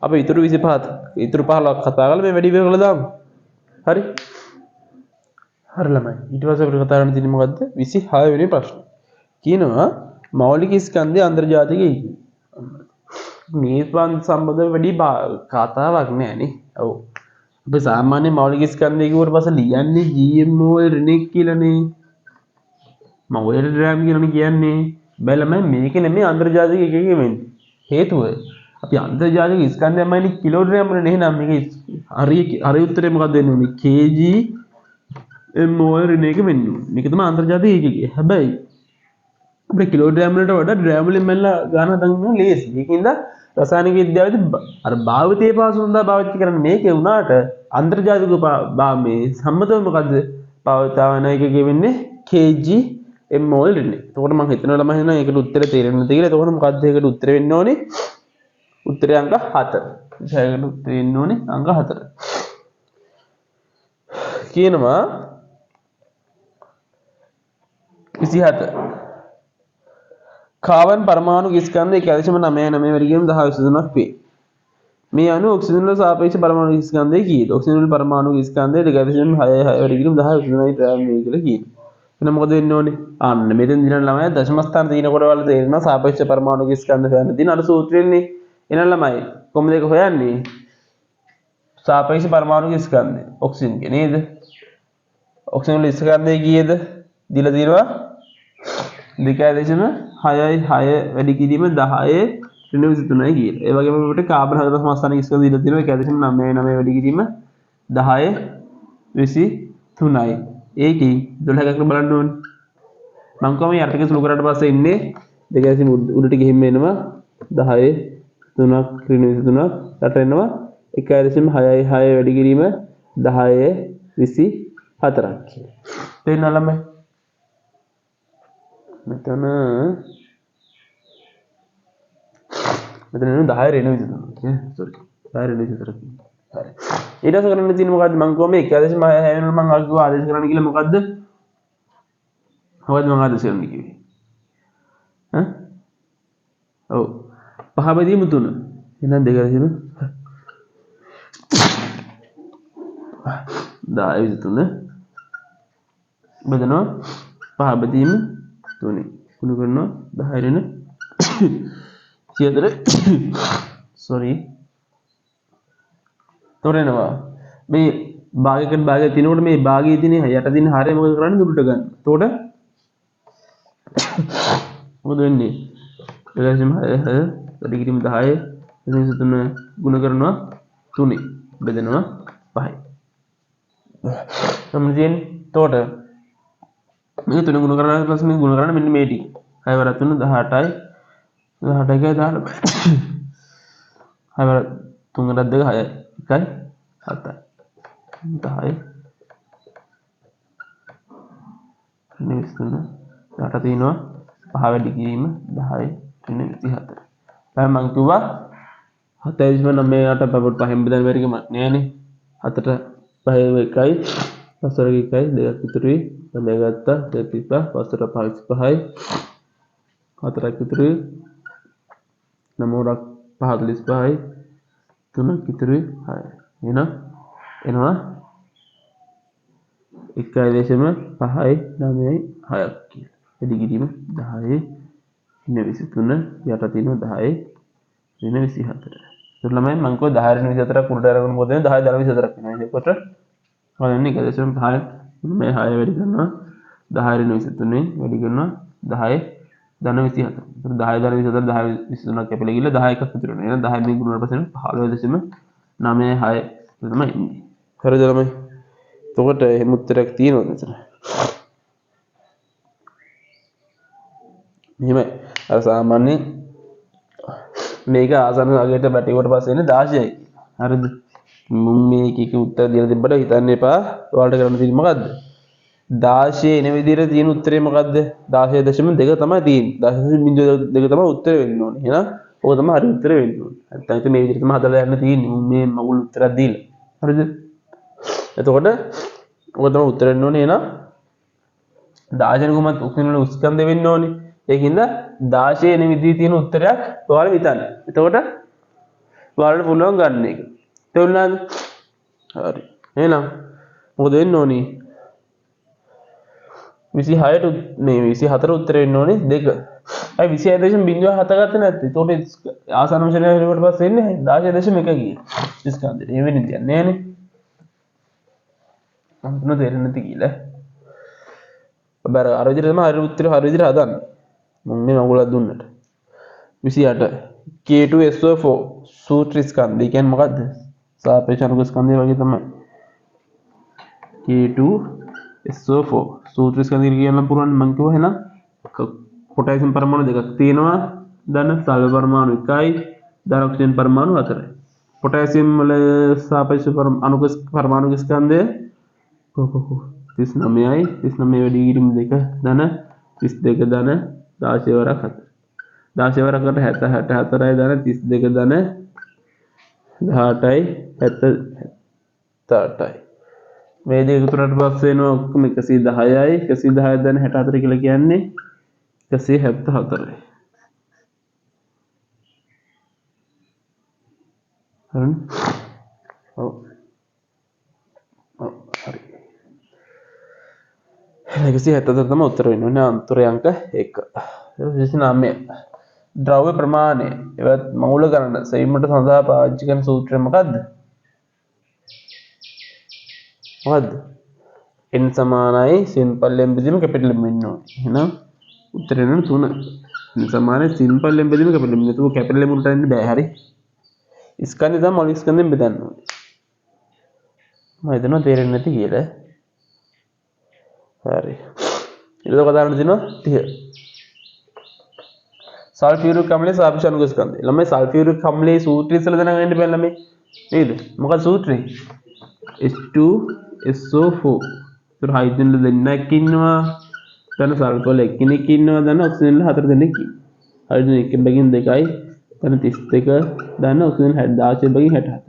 අපි ඊටු 25ක් ඊටු 15ක් කතා කරලා මේ වැඩි වෙන කරලා දාමු හරි හරි ළමයි ඊට පස්සේ අපිට කතා කරන්න තියෙන්නේ මොකද්ද 26 වෙනි ප්‍රශ්න කියනවා මෞලික ස්කන්ධය අන්තර්ජාතික මේ සම්බන්ධව වැඩි කතාවක් නෑනේ. ඔව්. අපි සාමාන්‍ය මෞලික ස්කන්ධය කිව්වට පස්සේ ලියන්නේ GMO රිනෙක් කියලානේ. මොයරඩ්‍රෑම් කියලානේ කියන්නේ. බැලම මේක නෙමෙයි අන්තර්ජාතික එකක වෙන්නේ. හේතුව අපි අන්තර්ජාතික ස්කන්ධයමයි කිලෝග්‍රෑම් වල නෙහෙනම් මේක හරි උත්තරේ මොකක්ද වෙන්නේ උනේ? kg mol රිනෙක වෙන්නේ. මේක තමයි අන්තර්ජාතික එකක. හැබැයි අපේ කිලෝග්‍රෑම් වලට වඩා ග්‍රෑම් වලින් මැල්ලා ගන්න දන්න ලේසි. ඒකින්ද රසායනික විද්‍යාවේදී අර භාවිතයේ පාසුන්දා පාවිච්චි කරන්නේ මේකේ වුණාට අන්තර්ජාතික මේ සම්මතව මොකද්ද පාවිතාවන එකකේ වෙන්නේ kg mol රිනේ. එතකොට මම හිතනවා ළමයි හිතනවා ඒකට උත්තර තේරෙන්නේ නැති කියලා. එතකොට මොකද්ද ඒකට උත්තර වෙන්න ඕනේ? උත්තරය අංක 7. ඒකට උත්තර වෙන්න ඕනේ අංක 4. කියනවා 27 කාබන් පරමාණු ස්කන්ධය 1.99 වැඩි කිරීම 10.3ක් වේ. මේ අණු ඔක්සිජන් වල සාපේක්ෂ පරමාණු ස්කන්ධය කීයද? ඔක්සිජන් වල පරමාණු ස්කන්ධය 2.66 වැඩි කිරීම 10.3යි ට්‍රෑම් වේ කියලා කියනවා. එහෙනම් මොකද වෙන්න ඕනේ? අන්න මෙතෙන් දිනන ළමයි දශම ස්ථාන තියෙනකොට වල තේරෙනවා සාපේක්ෂ පරමාණු ස්කන්ධ හොයන්න තියෙන අර සූත්‍රෙන්නේ. එහෙනම් ළමයි කොහොමද ඒක හොයන්නේ? සාපේක්ෂ පරමාණු ස්කන්ධය ඔක්සිජන් ගේ නේද? ඔක්සිජන් වල ස්කන්ධය කීයද? දීලා තියෙනවා 2.6 වැඩි කිරීම 10 ඍණ 23යි කියලා. ඒ වගේම අපිට කාබන් 4.5 ස්ථානික ස්කන්ධ දීලා තියෙනවා 1.99 වැඩි කිරීම 10 23යි. ඒකේ 12ක් බලන්න ඕනේ. මම කොහොමද යට ටික සුළු කරාට පස්සේ ඉන්නේ 2 උඩට ගිහින් එනවා 10 3ක් ඍණ 23ක් යට එනවා 1.66 වැඩි කිරීම 10 24ක් කියලා. තේරෙනවද ළමයි? මෙතන 10 ඍණ 23 සෝරි 10 ඍණ 23 හරි ඊට පස්සේ කරන්න තියෙන්නේ මොකද්ද මම කොහොම 1.6 වෙනවල මම අල්ගෝ ආදේශ කරන්න කියලා මොකද්ද මොකද්ද මම ආදේශ කරන්න කිව්වේ ඈ ඔව් පහ බෙදීම 3 එහෙනම් 2.3 10 බෙදනවා පහ බෙදීම 3 ගුණ කරනවා 10 ඍණ 34 sorry තොරෙනවා මේ භාගයකට භාගය තිනකොට මේ භාගයේ තියෙන යට තියෙන හරය මොකද කරන්නේ දුරට ගන්න. එතකොට මොකද වෙන්නේ? 2.6 වැඩි කිරීම 10 23 ගුණ කරනවා 3 බෙදෙනවා 5යි. නම් තියෙන්නේ එතකොට මේක 3 ගුණ කරලා ප්ලස් මේ ගුණ කරන්න මෙන්න මේ ටික. 6 වරක් 3 18යි. 18යි 10. 6 වරක් 3 වරක් 2 6යි. 1යි 7යි. 10යි. මේ 23 8 තියෙනවා 5 වැඩි කිරීම 10යි 24. දැන් මම කිව්වා 7.98 පොඩ් පහෙන් බෙදන්න බැරි කමක් නෑනේ. 7ට 5 1යි 5 1යි 2ක් ඉතුරුයි. මේ ගත්තා 35 5ට 5යි 4ක් ඉතුරුයි. 9ක් 45යි 3ක් ඉතුරුයි 6යි. එහෙනම් එනවා 1.5යි 9යි 6ක් කියලා. වැඩි කිරීම 10යි 23 යට තියෙනවා 10යි 24. ඒක ළමයි මම කිව්වා 10 24ක් උඩට අරගෙන මොකද වෙන්නේ 10 24ක් වෙනවා. ඒකකොට හොයන්නේ 1.10 මේ 6 වැඩි කරනවා 10 23 වැඩි කරනවා 10 24. ඒක 10 24 10 23ක් කැපිලා ගිහලා 10 එකක් ඉතුරු වෙනවා. එහෙනම් 10 මේ ගුණවල පස්සේ 15.96 තමයි ඉන්නේ. හරිද ළමයි? එතකොට එහෙම උත්තරයක් තියෙනවද මෙතන? මෙහෙමයි. අර සාමාන්‍යයෙන් මේක ආසන්න අගයට බැටිවට පස්සේ එන්නේ 16යි. හරිද? මුන් මේකේ උත්තර දීලා තිබ්බට හිතන්න එපා. ඔයාලට කරන්න තියෙන්නේ මොකද්ද? 16 එන විදිහට තියෙන උත්තරේ මොකද්ද? 16.2 තමයි තියෙන්නේ. 16.2 තමයි උත්තර වෙන්න ඕනේ. එහෙනම් ඕක තමයි හරි උත්තර වෙන්න ඕනේ. නැත්නම් ඉතින් මේ විදිහට තමයි හදලා යන්න තියෙන්නේ. මුන් මේ මගුල් උත්තරයක් දීලා. හරිද? එතකොට ඔක තමයි උත්තර වෙන්න ඕනේ. එහෙනම් 16 කොමත් උත්තරවල උස්කන්ධ වෙන්න ඕනේ. ඒකින්ද 16 එන විදිහේ තියෙන උත්තරයක් ඔයාලා හිතන්න. එතකොට ඔයාලට පුළුවන් ගන්න එක. තේරුණාද? හරි. එහෙනම් මොකද වෙන්න ඕනේ? 26ට මේ 24 උත්තර වෙන්න ඕනේ 2. අය 26.07 ගත්තේ නැත්නම් එතකොට ආසන්න විශේෂණයට පස්සේ එන්නේ 16.1 ගියේ. ස්කන්ධෙට. ඒ වෙන්නේ තියන්නේ නෑනේ. මම තේරෙන්නේ නැති කියලා. බර අර විදිහට තමයි හරි උත්තර හරි විදිහට හදන්නේ. මම මේ මගුලක් දුන්නට 28 K2SO4 සූත්‍ර ස්කන්ධය කියන්නේ මොකද්ද? සාපේක්ෂ අනුක ස්කන්ධය වගේ තමයි. K2SO4 සූත්‍ර ස්කන්ධය කියන්න පුළුවන් මම කිව්වා එහෙනම් පොටෑසියම් පරමාණු දෙකක් තියෙනවා. ධන සල්ෆර් පරමාණු 1යි ධන ඔක්සිජන් පරමාණු 4යි. පොටෑසියම් වල සාපේක්ෂ අනුක පරමාණු ස්කන්ධය 39යි 39 වැඩි කිරීම 2 ධන 32 ධන 16 වරක් 4. 16 වරකට 70 64යි ධන 32 ධන 18යි 78යි. මේ දෙක උතරට පස්සේ එනවා ඔක්කොම 110යි 110 ධන 64 කියලා කියන්නේ 174යි. හරිද? ඔව්. හරි. 174 තමයි උත්තර වෙන්නේ. ඔන්න අන්තරය අංක 1. 29. ද්‍රව්‍ය ප්‍රමාණය එවත් මූල ගණන සෙවීමට සඳහා පාවිච්චි කරන සූත්‍රය මොකද්ද? මොකද්ද? n සමානයි සිම්පල් m බෙදීම කැපිටල් m වෙන්න ඕනේ. එහෙනම් උත්තරේ නේද 3. n සමානයි සිම්පල් m බෙදීම කැපිටල් m. නේද? කැපිටල් m උන්ට එන්න බෑ. හරි. ස්කන්ධය තමයි මූලික ස්කන්ධයෙන් බෙදන්න ඕනේ. මම හිතනවා තේරෙන්නේ නැති කියලා. හරි. ඊළඟ කතාවට දෙනවා 30. සල්ෆියුරික් අම්ලයේ සාපේක්ෂ අණුක ස්කන්ධය. ළමයි සල්ෆියුරික් අම්ලයේ සූත්‍රය ඉස්සෙල්ලා දැනගන්න බෑ ළමයි. නේද? මොකක්ද සූත්‍රය? H2SO4. ඒතර හයිඩ්‍රජන් දෙන්නෙක් ඉන්නවා. දැන් සල්ෆර් එක්කෙනෙක් ඉන්නවා. දැන් ඔක්සිජන් 4 දෙනෙක් ඉන්නවා. හයිඩ්‍රජන් එකෙන් බැගින් 2යි. දැන් 32 දැන් ඔක්සිජන් 16 බැගින් 64.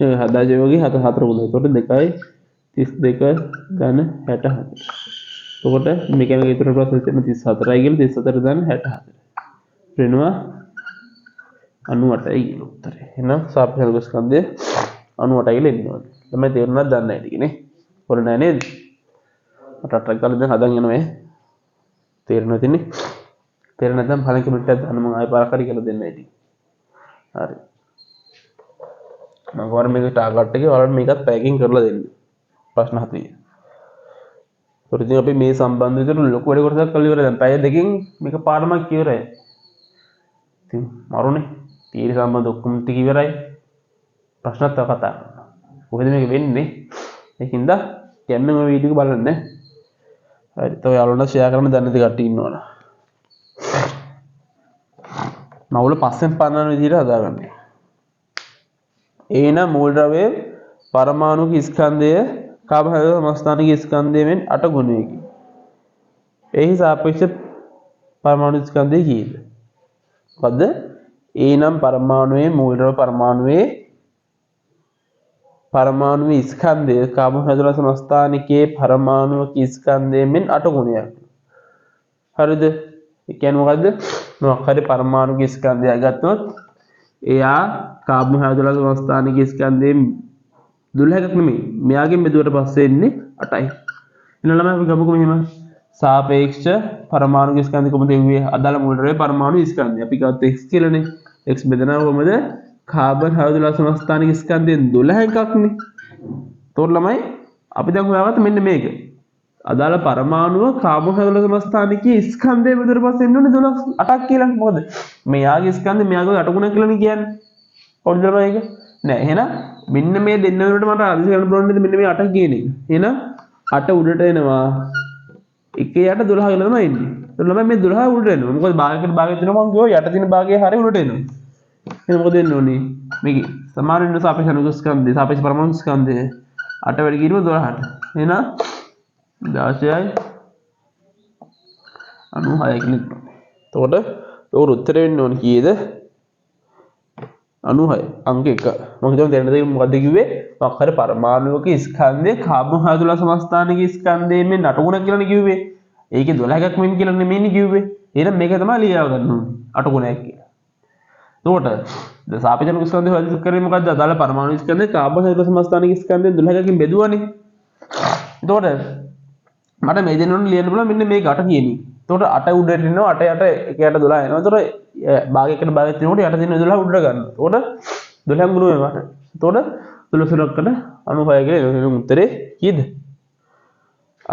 ඒ 16 වගේ 4 වුණා. ඒතකොට 2යි 32 දැන් 64. එතකොට මේකෙන් ඉතුරු ප්‍රශ්න තියෙන 34යි කියලා 34 දැන් 64. වෙනවා 98යි කියලා උත්තරේ. එහෙනම් සාපේක්ෂ ස්කන්ධය 98යි කියලා එනවා. තමයි තේරුණාද දන්නේ නැහැ ටිකනේ. පොර නෑ නේද? මට අටක් ගාලා දැන් හදන් යනවා තේරෙනවද ඉතින්? තේරෙන්නේ නැත්නම් පළවෙනි කමෙන්ට් එකක් දාන්න මම ආයෙ පාරක් හරි කියලා දෙන්න ඉතින්. හරි. මම වර මේක ටාගට් එකේ ඔයාලට මේකත් පැකින් කරලා දෙන්න. ප්‍රශ්න 7. ඉතින් අපි මේ සම්බන්ධ විදිහට ලොකු වැඩ කොටසක් කරලා ඉවරයි. දැන් පැය දෙකකින් මේක පාඩමක් ඉවරයි. ඉතින් මරුනේ. තීර සම්බන්ධ ඔක්කොම ටික ඉවරයි. ප්‍රශ්නත් තව කතා කරනවා. කොහෙද මේක වෙන්නේ? ඒකින්ද කැම්මෙන් ඔය වීඩියෝ එක බලන්න. හරි. තව යාළුවන්ට ෂෙයා කරන්න දැන් නැති කට්ටිය ඉන්නවනේ. මවුල පස්සෙන් පන්නන විදිහට හදාගන්න. එහෙනම් මූල ද්‍රව්‍යයේ පරමාණුක ස්කන්ධය කාබෝහයිඩ්‍රේට් සමස්ථානික ස්කන්ධයෙන් 8 ගුණයකින්. එහි සාපේක්ෂ පරමාණු ස්කන්ධය කීයද? මොකද්ද? එහෙනම් පරමාණුවේ මූල ද්‍රව්‍ය පරමාණුවේ ස්කන්ධය කාබෝහයිඩ්‍රේට් සමස්ථානිකයේ පරමාණුක ස්කන්ධයෙන් 8 ගුණයක්. හරිද? ඒ කියන්නේ මොකද්ද? මොකක් හරි පරමාණුක ස්කන්ධයක් ගත්තොත් එයා කාබෝහයිඩ්‍රේට් සමස්ථානික ස්කන්ධයෙන් 12ක් නෙමෙයි. මෙයාගෙන් බෙදුවට පස්සේ එන්නේ 8යි. එහෙනම් ළමයි අපි ගමුකෝ මෙහෙම. සාපේක්ෂ පරමාණු ස්කන්ධය කොහොමද එන්නේ? අදාළ මූල ද්‍රව්‍ය පරමාණු ස්කන්ධය. අපි ගත්ත x කියලානේ. x බෙදනවා කොහමද? කාබෝහයිඩ්‍රේට් සමස්ථානික ස්කන්ධයෙන් 12 එකක්නේ. ඒතකොට ළමයි අපි දැන් හොයාගත්ත මෙන්න මේක. අදාළ පරමාණුව කාබෝහයිඩ්‍රේට් සමස්ථානිකයේ ස්කන්ධය බෙදුවට පස්සේ එන්නේ 12 8ක් කියලානේ. මොකද මෙයාගේ ස්කන්ධය මෙයාගේ 8 ගුණයක් කියලානේ කියන්නේ. පොඩි ළමයි ඒක. නෑ එහෙනම් මෙන්න මේ දෙන්න වලට මට ආදිශ ගන්න පුළුවන් නේද? මෙන්න මේ 8 කියන එක. එහෙනම් 8 උඩට එනවා. එකේ යට 12 කියලා තමයි එන්නේ. ඒක ළමයි මේ 12 උඩට එනවා. මොකද භාගයකට භාගය දෙනවා මම කිව්වා යට තියෙන භාගය හරිය උඩට එනවා. එහෙනම් මොකද වෙන්න ඕනේ? මේක සමාන වෙන සාපේක්ෂ අණු ස්කන්ධය සාපේක්ෂ පරමාණු ස්කන්ධය 8 වැඩි කිරීම 12ට. එහෙනම් 16යි 96 කියලා ඉන්නවා. එතකොට ඒක උත්තර වෙන්න ඕනේ කීයද? 96 අංක 1. මම හිතුවා දැනට දෙක මොකද්ද කිව්වේ? මොකක් හරි පරමාණුක ස්කන්ධයේ කාබෝහයිඩ්‍රේට් සමස්ථානික ස්කන්ධයෙන් මේ 8 ගුණයක් කියලානේ කිව්වේ. ඒකේ 12ක් මෙන් කියලා නෙමෙයිනේ කිව්වේ. එහෙනම් මේක තමයි ලියාව ගන්න ඕනේ. 8 ගුණයක් කියලා. එතකොට සාපේක්ෂ ස්කන්ධය හොයලා කරේ මොකද්ද? අදාළ පරමාණු ස්කන්ධයේ කාබෝහයිඩ්‍රේට් සමස්ථානික ස්කන්ධයෙන් 12කින් බෙදුවානේ. එතකොට මට මේ දෙන්නොත් ලියන්න පුළුවන් මෙන්න මේක 8 කියන්නේ. එතකොට 8 උඩට එනවා 8 යට එකයට 12 එනවා. එතකොට භාගයකට භාගයක් තියෙනකොට යට තියෙන 12 උඩට ගන්නවා. එතකොට 12 ගුණ වෙනවා. එතකොට 12කට 96 කියලා එන උත්තරේ කීයද?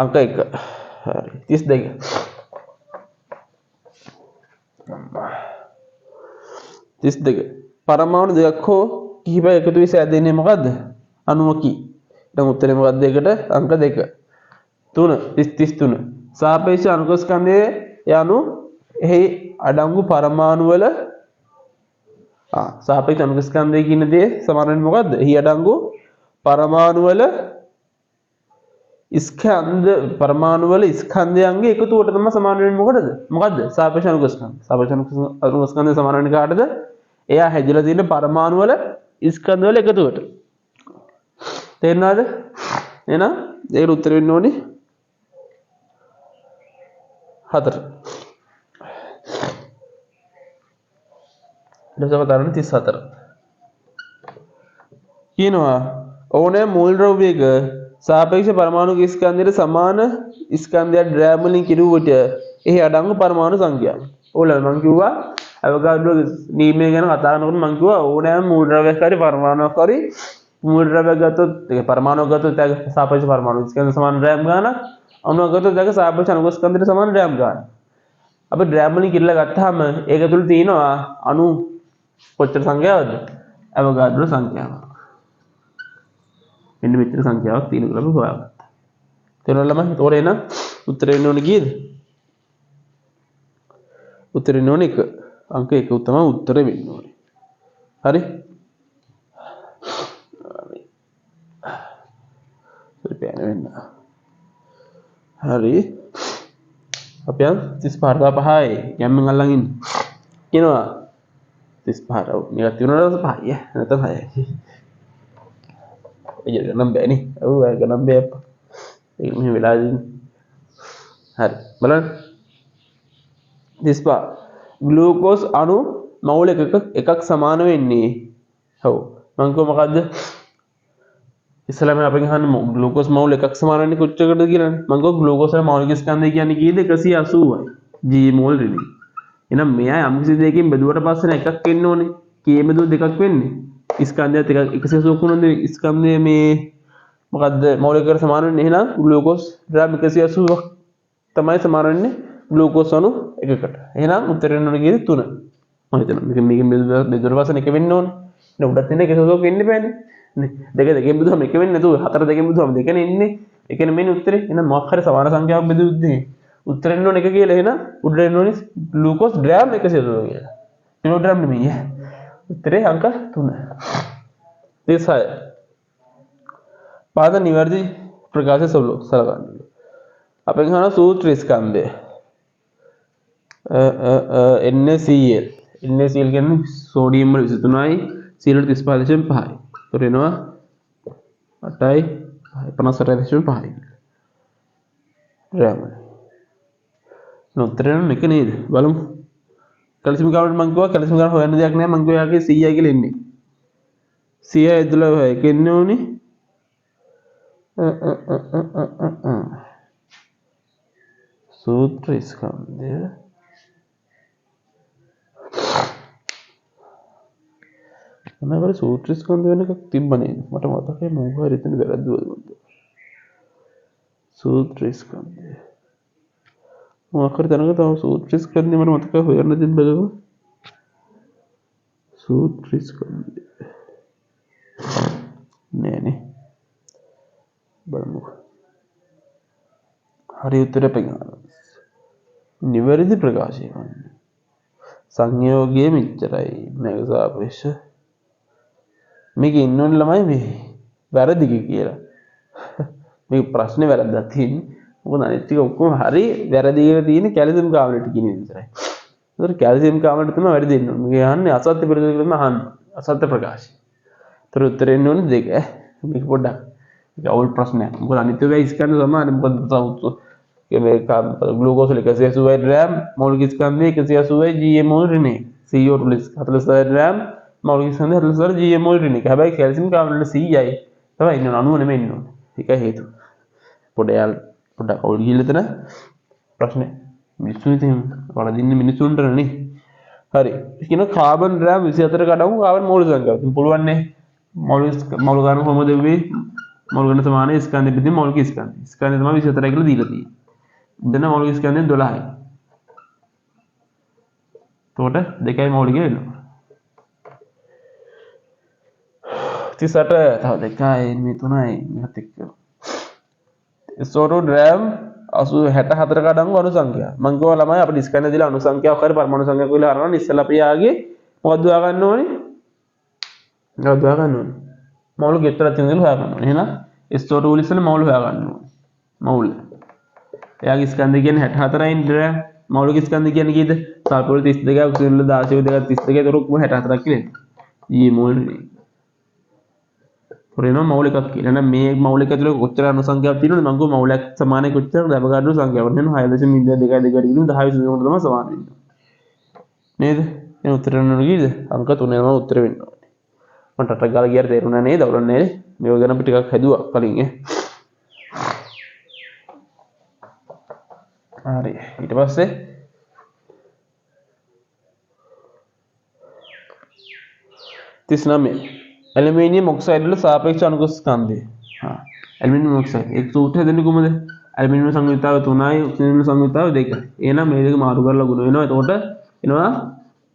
අංක 1. හරි 32. පරමාණු දෙකක් හෝ කිහිපයක් එකතු වී සෑදෙන්නේ මොකද්ද? අණුවකි. දැන් උත්තරේ මොකද්ද? ඒකට අංක 2. 3 33. සාපේක්ෂ අණුක ස්කන්ධයේ යනු එහි අඩංගු පරමාණු වල සාපේක්ෂ අණුක ස්කන්ධය කියන දේ සමාන වෙන්නේ මොකද්ද? එහි අඩංගු පරමාණු වල ස්කන්ධයන්ගේ එකතුවට තමයි සමාන වෙන්නේ මොකටද? මොකද්ද? සාපේක්ෂ අණුක ස්කන්ධ. සාපේක්ෂ අණුක ස්කන්ධය සමාන වෙන්නේ කාටද? එයා හැදිලා තියෙන පරමාණු වල ස්කන්ධ වල එකතුවට. තේරුණාද? එහෙනම් ඒකට උත්තර වෙන්න ඕනේ 4. දසකතරණ 34. කියනවා ඕනෑම මූල ද්‍රව්‍යයක සාපේක්ෂ පරමාණු ස්කන්ධයට සමාන ස්කන්ධයක් ඩ්‍රෑග් වලින් කිරුවට එහි අඩංගු පරමාණු සංඛ්‍යාව. ඕලයි මම කිව්වා අවගාඩ්‍රෝ නියමය ගැන කතා කරනකොට මම කිව්වා ඕනෑම මූල ද්‍රව්‍යයක් හරි පරමාණුවක් හරි මූල ද්‍රව්‍යයක් ගත්තොත් ඒක පරමාණුවක් ගත්තොත් ඒක සාපේක්ෂ පරමාණු ස්කන්ධ සමාන ඩ්‍රෑග් ගානක් අණුවක් ගත්තොත් ඒක සාපේක්ෂ අණු ස්කන්ධයට සමාන ඩ්‍රෑග් ගානක්. අපි ඩ්‍රෑග් වලින් කිරලා ගත්තාම ඒක තුල තියෙනවා අණු කොච්චර සංඛ්‍යාවක්ද? අවගාඩ්‍රෝ සංඛ්‍යාව. මෙන්න මෙච්චර සංඛ්‍යාවක් තියෙන කියලා අපි හොයාගත්තා. තේරුණා ළමයි? ඒතකොට එන උත්තර වෙන්න ඕනේ කීයද? උත්තර වෙන්න ඕනේ 1. අංක 1 තමයි උත්තර වෙන්න ඕනේ. හරි? පෑන වෙන්න. හරි. අපි යන් 35යි යම්ෙන් අල්ලන් ඉන්න. කියනවා 35 ඔව් මේක තියුණාද 5යි නැත්නම් 6යි. ඒක ගණන් බෑනේ. ඔව් ඒක ගණන් බෑ. ඒක මෙහෙම වෙලා ඉන්නේ. හරි. බලන්න. 35 ග්ලූකෝස් අණු මවුල එකක් සමාන වෙන්නේ. ඔව්. මම කිව්ව මොකද්ද? ඉස්සෙල්ලාම අපෙන් අහන්නේ ග්ලූකෝස් මවුල එකක් සමාන වෙන්නේ කොච්චරකටද කියලානේ. මම කිව්වා ග්ලූකෝස් වල මෞලික ස්කන්ධය කියන්නේ කීයද? 180යි. G මෝල් රිලි. එහෙනම් මෙයා යම් කිසි දෙයකින් බෙදුවට පස්සේ එකක් එන්න ඕනේ. K බෙදුව දෙකක් වෙන්නේ. ස්කන්ධයත් එකක් 180ක් වුණොත් ස්කන්ධය මේ මොකද්ද මෞලිකයට සමාන වෙන්නේ. එහෙනම් ග්ලූකෝස් ග්‍රෑම් 180ක් තමයි සමාන වෙන්නේ ග්ලූකෝස් අණු එකකට. එහෙනම් උත්තර වෙන්න ඕනේ කීයද? 3. මම හිතනවා මේක බෙදුවට පස්සේ එක වෙන්න ඕනේ. නේ උඩත් තියෙන 180ක් වෙන්න බෑනේ. නේ දෙක දෙකෙන් බෙදුවම එක වෙන්නේ නැතුව හතර දෙකෙන් බෙදුවම දෙකනේ ඉන්නේ ඒ කියන්නේ මෙන්න උත්තරේ එහෙනම් මොකක් හරි සමාන සංඛ්‍යාවක් බෙදුවොත් උත්තරේ එන්න ඕනේ එක කියලා එහෙනම් උඩට එන්න ඕනේ ග්ලූකෝස් ග්‍රෑම් 100 කියලා කිලෝග්‍රෑම් නෙමෙයි උත්තරේ අංක 3 36 පාද නිවැරදි ප්‍රකාශය සලකන්න අපෙන් අහන සූත්‍ර ස්කන්ධය NaCl NaCl කියන්නේ සෝඩියම් වල 23යි Cl 35.5යි. ඒතර එනවා 8යි 58.5යි. ග්‍රෑම්. උත්තරේ එක නේද? බලමු. කැල්සියම් කාබනේට් මම කිව්වා කැල්සියම් කාබනේට් හොයන්න දෙයක් නැහැ මම කිව්වා යාගේ CI කියලා එන්නේ. CI 12 එක එන්නේ ඕනේ. සූත්‍ර ස්කන්ධය මොනවාර සූත්‍ර ස්කන්ධ වෙන එකක් තිබ්බනේ මට මතකයි මොකක් හරි එතන වැරද්දුවද මන්ද සූත්‍ර ස්කන්ධය මොකක් හරි තැනක තව සූත්‍ර ස්කන්ධය මට මතකයි හොයන්න තිබ්බද සූත්‍ර ස්කන්ධය නෑනේ බලමු හරි උත්තරය පෙන්නනවා නිවැරදි ප්‍රකාශය කරන්න සංයෝගයේ මෙච්චරයි මේක සාපේක්ෂ මේක ඉන්න ඕන ළමයි මේ වැරදි කියලා මේ ප්‍රශ්නේ වැරද්දක් තියෙන්නේ මොකද අනිත් ටික ඔක්කොම හරි වැරදි කියලා තියෙන්නේ කැල්සියම් කාබනේට් කියන විතරයි ඒතර කැල්සියම් කාබනේට් තමයි වැරදි දෙන්නේ මේක යන්නේ අසත්‍ය ප්‍රතික්‍රියා කරන අහන්න අසත්‍ය ප්‍රකාශය ඒතර උත්තරේ එන්න ඕනේ දෙක මේක පොඩ්ඩක් ඒක අවුල් ප්‍රශ්නයක් මොකද අනිත් ඒවා ස්කන්ධ සමාන මොකද මේ ග්ලූකෝස් 180 ග්‍රෑම් මৌলিক ස්කන්ධය 180 GMO ඍණේ CO2 40 ග්‍රෑම් මৌলিক ස්කන්ධය 40 GMO ඍණේ හැබැයි කැල්සියම් කාබනේට් CI තමයි ඉන්න 90 නෙමෙයි ඉන්න ඕනේ ඒකයි හේතුව පොඩ්ඩක් අවුල් ගිහිල්ලා තන ප්‍රශ්නේ මිනිස්සු ඉතින් වරදින්නේ මිනිස්සුන්ට නේ හරි කියන කාබන් ග්‍රෑම් 24 කඩමු කාබන් මৌলিক සංඛ්‍යාව ඉතින් පුළුවන් නේ මৌলিক ගන්න කොහොමද වෙන්නේ මৌলিক ගන්න සමාන ස්කන්ධෙ බෙදී මৌলিক ස්කන්ධය තමයි 24 කියලා දීලා තියෙන්නේ දෙන මৌলিক ස්කන්ධය 12යි. එතකොට දෙකයි මৌলিක වෙනවා. 38 තව දෙකයි මේ තුනයි මෙහත් එක්ක. SO2 ග්‍රෑම් 64 කඩංගු අණු සංඛ්‍යාව. මම කිව්වා ළමයි අපිට ස්කන්ධය දීලා අණු සංඛ්‍යාවක් හරි පරමාණු සංඛ්‍යාවක් කියලා අරනවා ඉස්සෙල්ලා අපි යාගේ මොකක්ද හොයා ගන්න ඕනේ? මොකක්ද හොයා ගන්න ඕනේ? මৌলিক එක්තරා තියෙන දේ හොයා ගන්න ඕනේ. එහෙනම් SO2 වල ඉස්සෙල්ලා මৌলিক හොයා ගන්න ඕනේ. මৌলিক එයාගේ ස්කන්ධය කියන්නේ 64යි ග්‍රෑම් මৌলিক ස්කන්ධය කියන්නේ කීයද? සල්ෆර් වල 32යි ඔක්සිජන් වල 16 32යි 32යි ඒතර ඔක්කොම 64ක් කියලා. ඊ මෝල් නේ. පොරේනවා මৌলিකක් කියලා. එහෙනම් මේ මৌলিක ඇතුලේ කොච්චර අණු සංඛ්‍යාවක් තියෙනවද? මම කිව්වා මৌলিක සමානයි කොච්චර දැබගාඩු සංඛ්‍යාවක්. එහෙනම් 6.02 කිලෝ 10 විසිනකොට තමයි සමාන වෙන්නේ. නේද? එහෙනම් උත්තර වෙනවද කීයද? අංක 3 තමයි උත්තර වෙන්න ඕනේ. මට ටටක් ගාලා ගියාට තේරුණා නේද? අවුලන්නේ නේද? මේක ගැන අපි ටිකක් හැදුවා කලින් හරි ඊට පස්සේ තිස්නමේ ඇලුමිනියම් ඔක්සයිඩ් වල සාපේක්ෂ අණු ස්කන්ධය ඇලුමිනියම් ඔක්සයිඩ් ඒක සූත්‍රය දෙන්නේ කොහමද ඇලුමිනියම් සංයුක්තාව 3යි ඔක්සිජන් සංයුක්තාව 2යි එහෙනම් මේ දෙක මාරු කරලා ගුණ වෙනවා එතකොට එනවා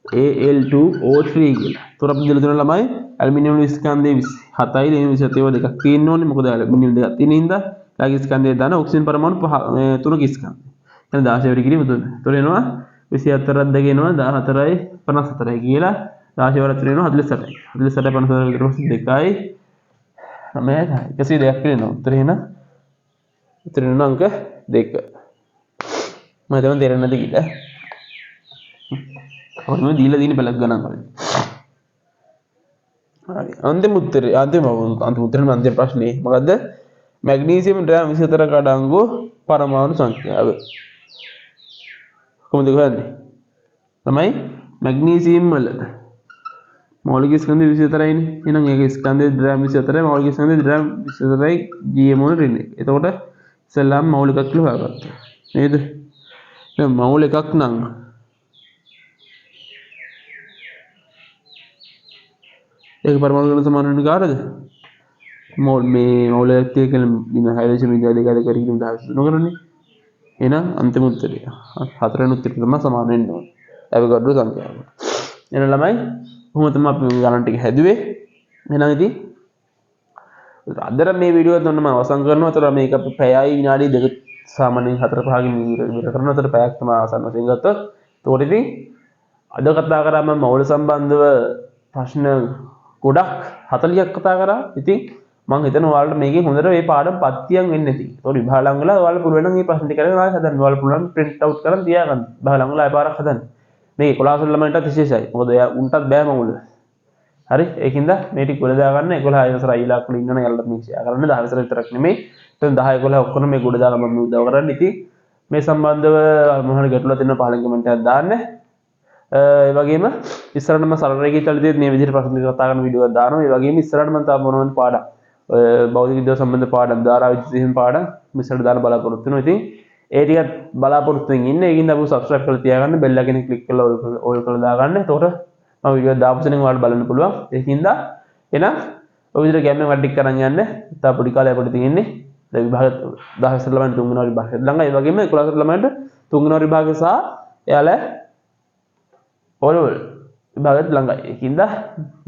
Al2O3 කියලා. ඒතර අපි දෙල තුන ළමයි ඇලුමිනියම් ස්කන්ධය 27යි දෙන 27 දෙකක් තියෙන්න ඕනේ මොකද ඇලුමිනියම් දෙකක් තියෙන හින්දා ලාගී ස්කන්ධය දාන ඔක්සිජන් පරමාණු 3ක ස්කන්ධය එහෙනම් 16 වැඩි කිරීම 3. ඒතර එනවා 24ක් දෙක එනවා 14යි 54යි කියලා 16 වල 3 එනවා 48යි. 48 54 විතර පස්සේ 2යි 9යි 102ක් වෙනවා. උත්තර එහෙනම් උත්තර වෙන අංක 2. මම හිතනවා තේරෙන්නේ නැද්ද කියලා. ඔන්න දීලා දින බලක් ගණන් කරලා. හරි. අන්තිම උත්තරේ අන්තිම ප්‍රශ්නේ මොකද්ද? මැග්නීසියම් ග්‍රෑම් 24 කඩංගු පරමාණු සංඛ්‍යාව. කොහොමද කරන්නේ? තමයි මැග්නීසියම් වල මৌলিক ස්කන්ධය 24යිනේ. එහෙනම් ඒක ස්කන්ධය ග්‍රෑම් 24යි මৌলিক ස්කන්ධය ග්‍රෑම් 24යි GMO රිනේ. එතකොට ඉස්සෙල්ලාම මৌলিකක් කියලා හොයාගත්තා. නේද? දැන් මৌলিකක් නම් ඒක පරමාණු වල සමාන වෙන කාටද? මේ මৌলিකක් තියෙන හයිඩ්‍රජන් විද්‍යාව දෙක අතර කිරීම 10 නොකරන්නේ. එහෙනම් අන්තිම උත්තරය 4 වෙනි උත්තරය තමයි සමාන වෙන්න ඕනේ. ඇවගඩ්‍රෝ සංඛ්‍යාව. එහෙනම් ළමයි කොහොමද තමයි අපි ගණන් ටික හැදුවේ? එහෙනම් ඉතින් අදට මේ වීඩියෝ එක තමයි අවසන් කරනවා. ඒතර මේක අපි පැයයි විනාඩි 2 සාමාන්‍යයෙන් 4-5කින් ඉවර කරනවා. ඒතර පැයක් තමයි අවසන් වශයෙන් ගත්තොත්. ඒතකොට ඉතින් අද කතා කරා මම මවුල සම්බන්ධව ප්‍රශ්න ගොඩක් 40ක් කතා කරා. ඉතින් මම හිතනවා ඔයාලට මේකෙන් හොඳට මේ පාඩම් පත්තියම් වෙන්න ඇති. ඒතකොට විභාග ලඟ වෙලා ඔයාලට පුළුවන් නම් මේ ප්‍රශ්න ටික කරගෙන ආයෙ හදන්න. ඔයාලට පුළුවන් print out කරන් තියාගන්න. විභාග ලඟ වෙලා ආයෙ පාරක් හදන්න. මේ 11 වසර ළමයින්ටත් විශේෂයි. මොකද එයා උන්ටත් බෑ මවුල. හරි ඒකින්ද මේ ටික ගොඩ දාගන්න 11 වසර අයිලා කල ඉන්නන යාළුවත් මේක ෂෙයා කරන්න 10 වසර විතරක් නෙමෙයි. එතන 10 11 ඔක්කොම මේ ගොඩ දාලා මම උදව් කරන්න. ඉතින් මේ සම්බන්ධව මොනවාරි ගැටලුවක් තියෙනවා පහලින් කමෙන්ට් එකක් දාන්න. ඒ වගේම ඉස්සරහට මම සරල රේඛිත චලිතයේ මේ විදිහට ප්‍රශ්න දෙක කතා කරන වීඩියෝ එකක් දානවා. ඒ වගේම ඉස්සරහට මම තව මොනවද පාඩම් භෞතික විද්‍යාව සම්බන්ධ පාඩම් ධාරා විද්‍යාව පාඩම් මිසල්ට දාලා බලාපොරොත්තු වෙනවා. ඉතින් ඒ ටිකත් බලාපොරොත්තු වෙමින් ඉන්න. ඒකින්ද අපු subscribe කරලා තියාගන්න බෙල් එකෙන් click කරලා all කරලා දාගන්න. එතකොට මම වීඩියෝ දාපු සෙනින් ඔයාලට බලන්න පුළුවන්. ඒකින්ද එහෙනම් ඔය විදිහට ගෑම්මෙන් වඩික් කරන් යන්න. තා පොඩි කාලේ අපිට තියෙන්නේ. දැන් විභාග 10 වසර ළමයින්ට 3 වෙනි විභාගය ළඟයි. ඒ වගේම 11 වසර ළමයින්ට 3 වෙනි විභාගය සහ එයාලා ඕලෙවල් විභාගයට ළඟයි. ඒකින්ද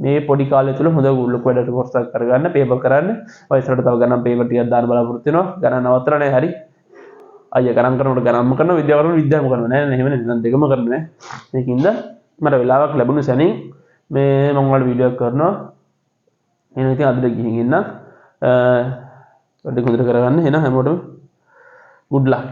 මේ පොඩි කාලය තුල හොඳ ලොකු වැඩට කොටසක් කරගන්න, පේපර් කරන්න. ඔය ඉස්සරහට තව ගණන් පේපර් ටිකක් දාන්න බලාපොරොත්තු වෙනවා. ගණන් නවත්තලා හරි. අයියා ගණන් කරනකොට ගණන්ම කරනවා, විද්‍යාව කරනකොට විද්‍යාවම කරනවා. නෑ නෑ එහෙම නෙවෙයි. දෙකම කරනවා. ඒකින්ද මට වෙලාවක් ලැබුණ සැනින් මේ මම ඔයාලට වීඩියෝ එකක් කරනවා. එහෙනම් ඉතින් අදට ගිහින් ඉන්න. වැඩ හොඳට කරගන්න. එහෙනම් හැමෝටම good luck.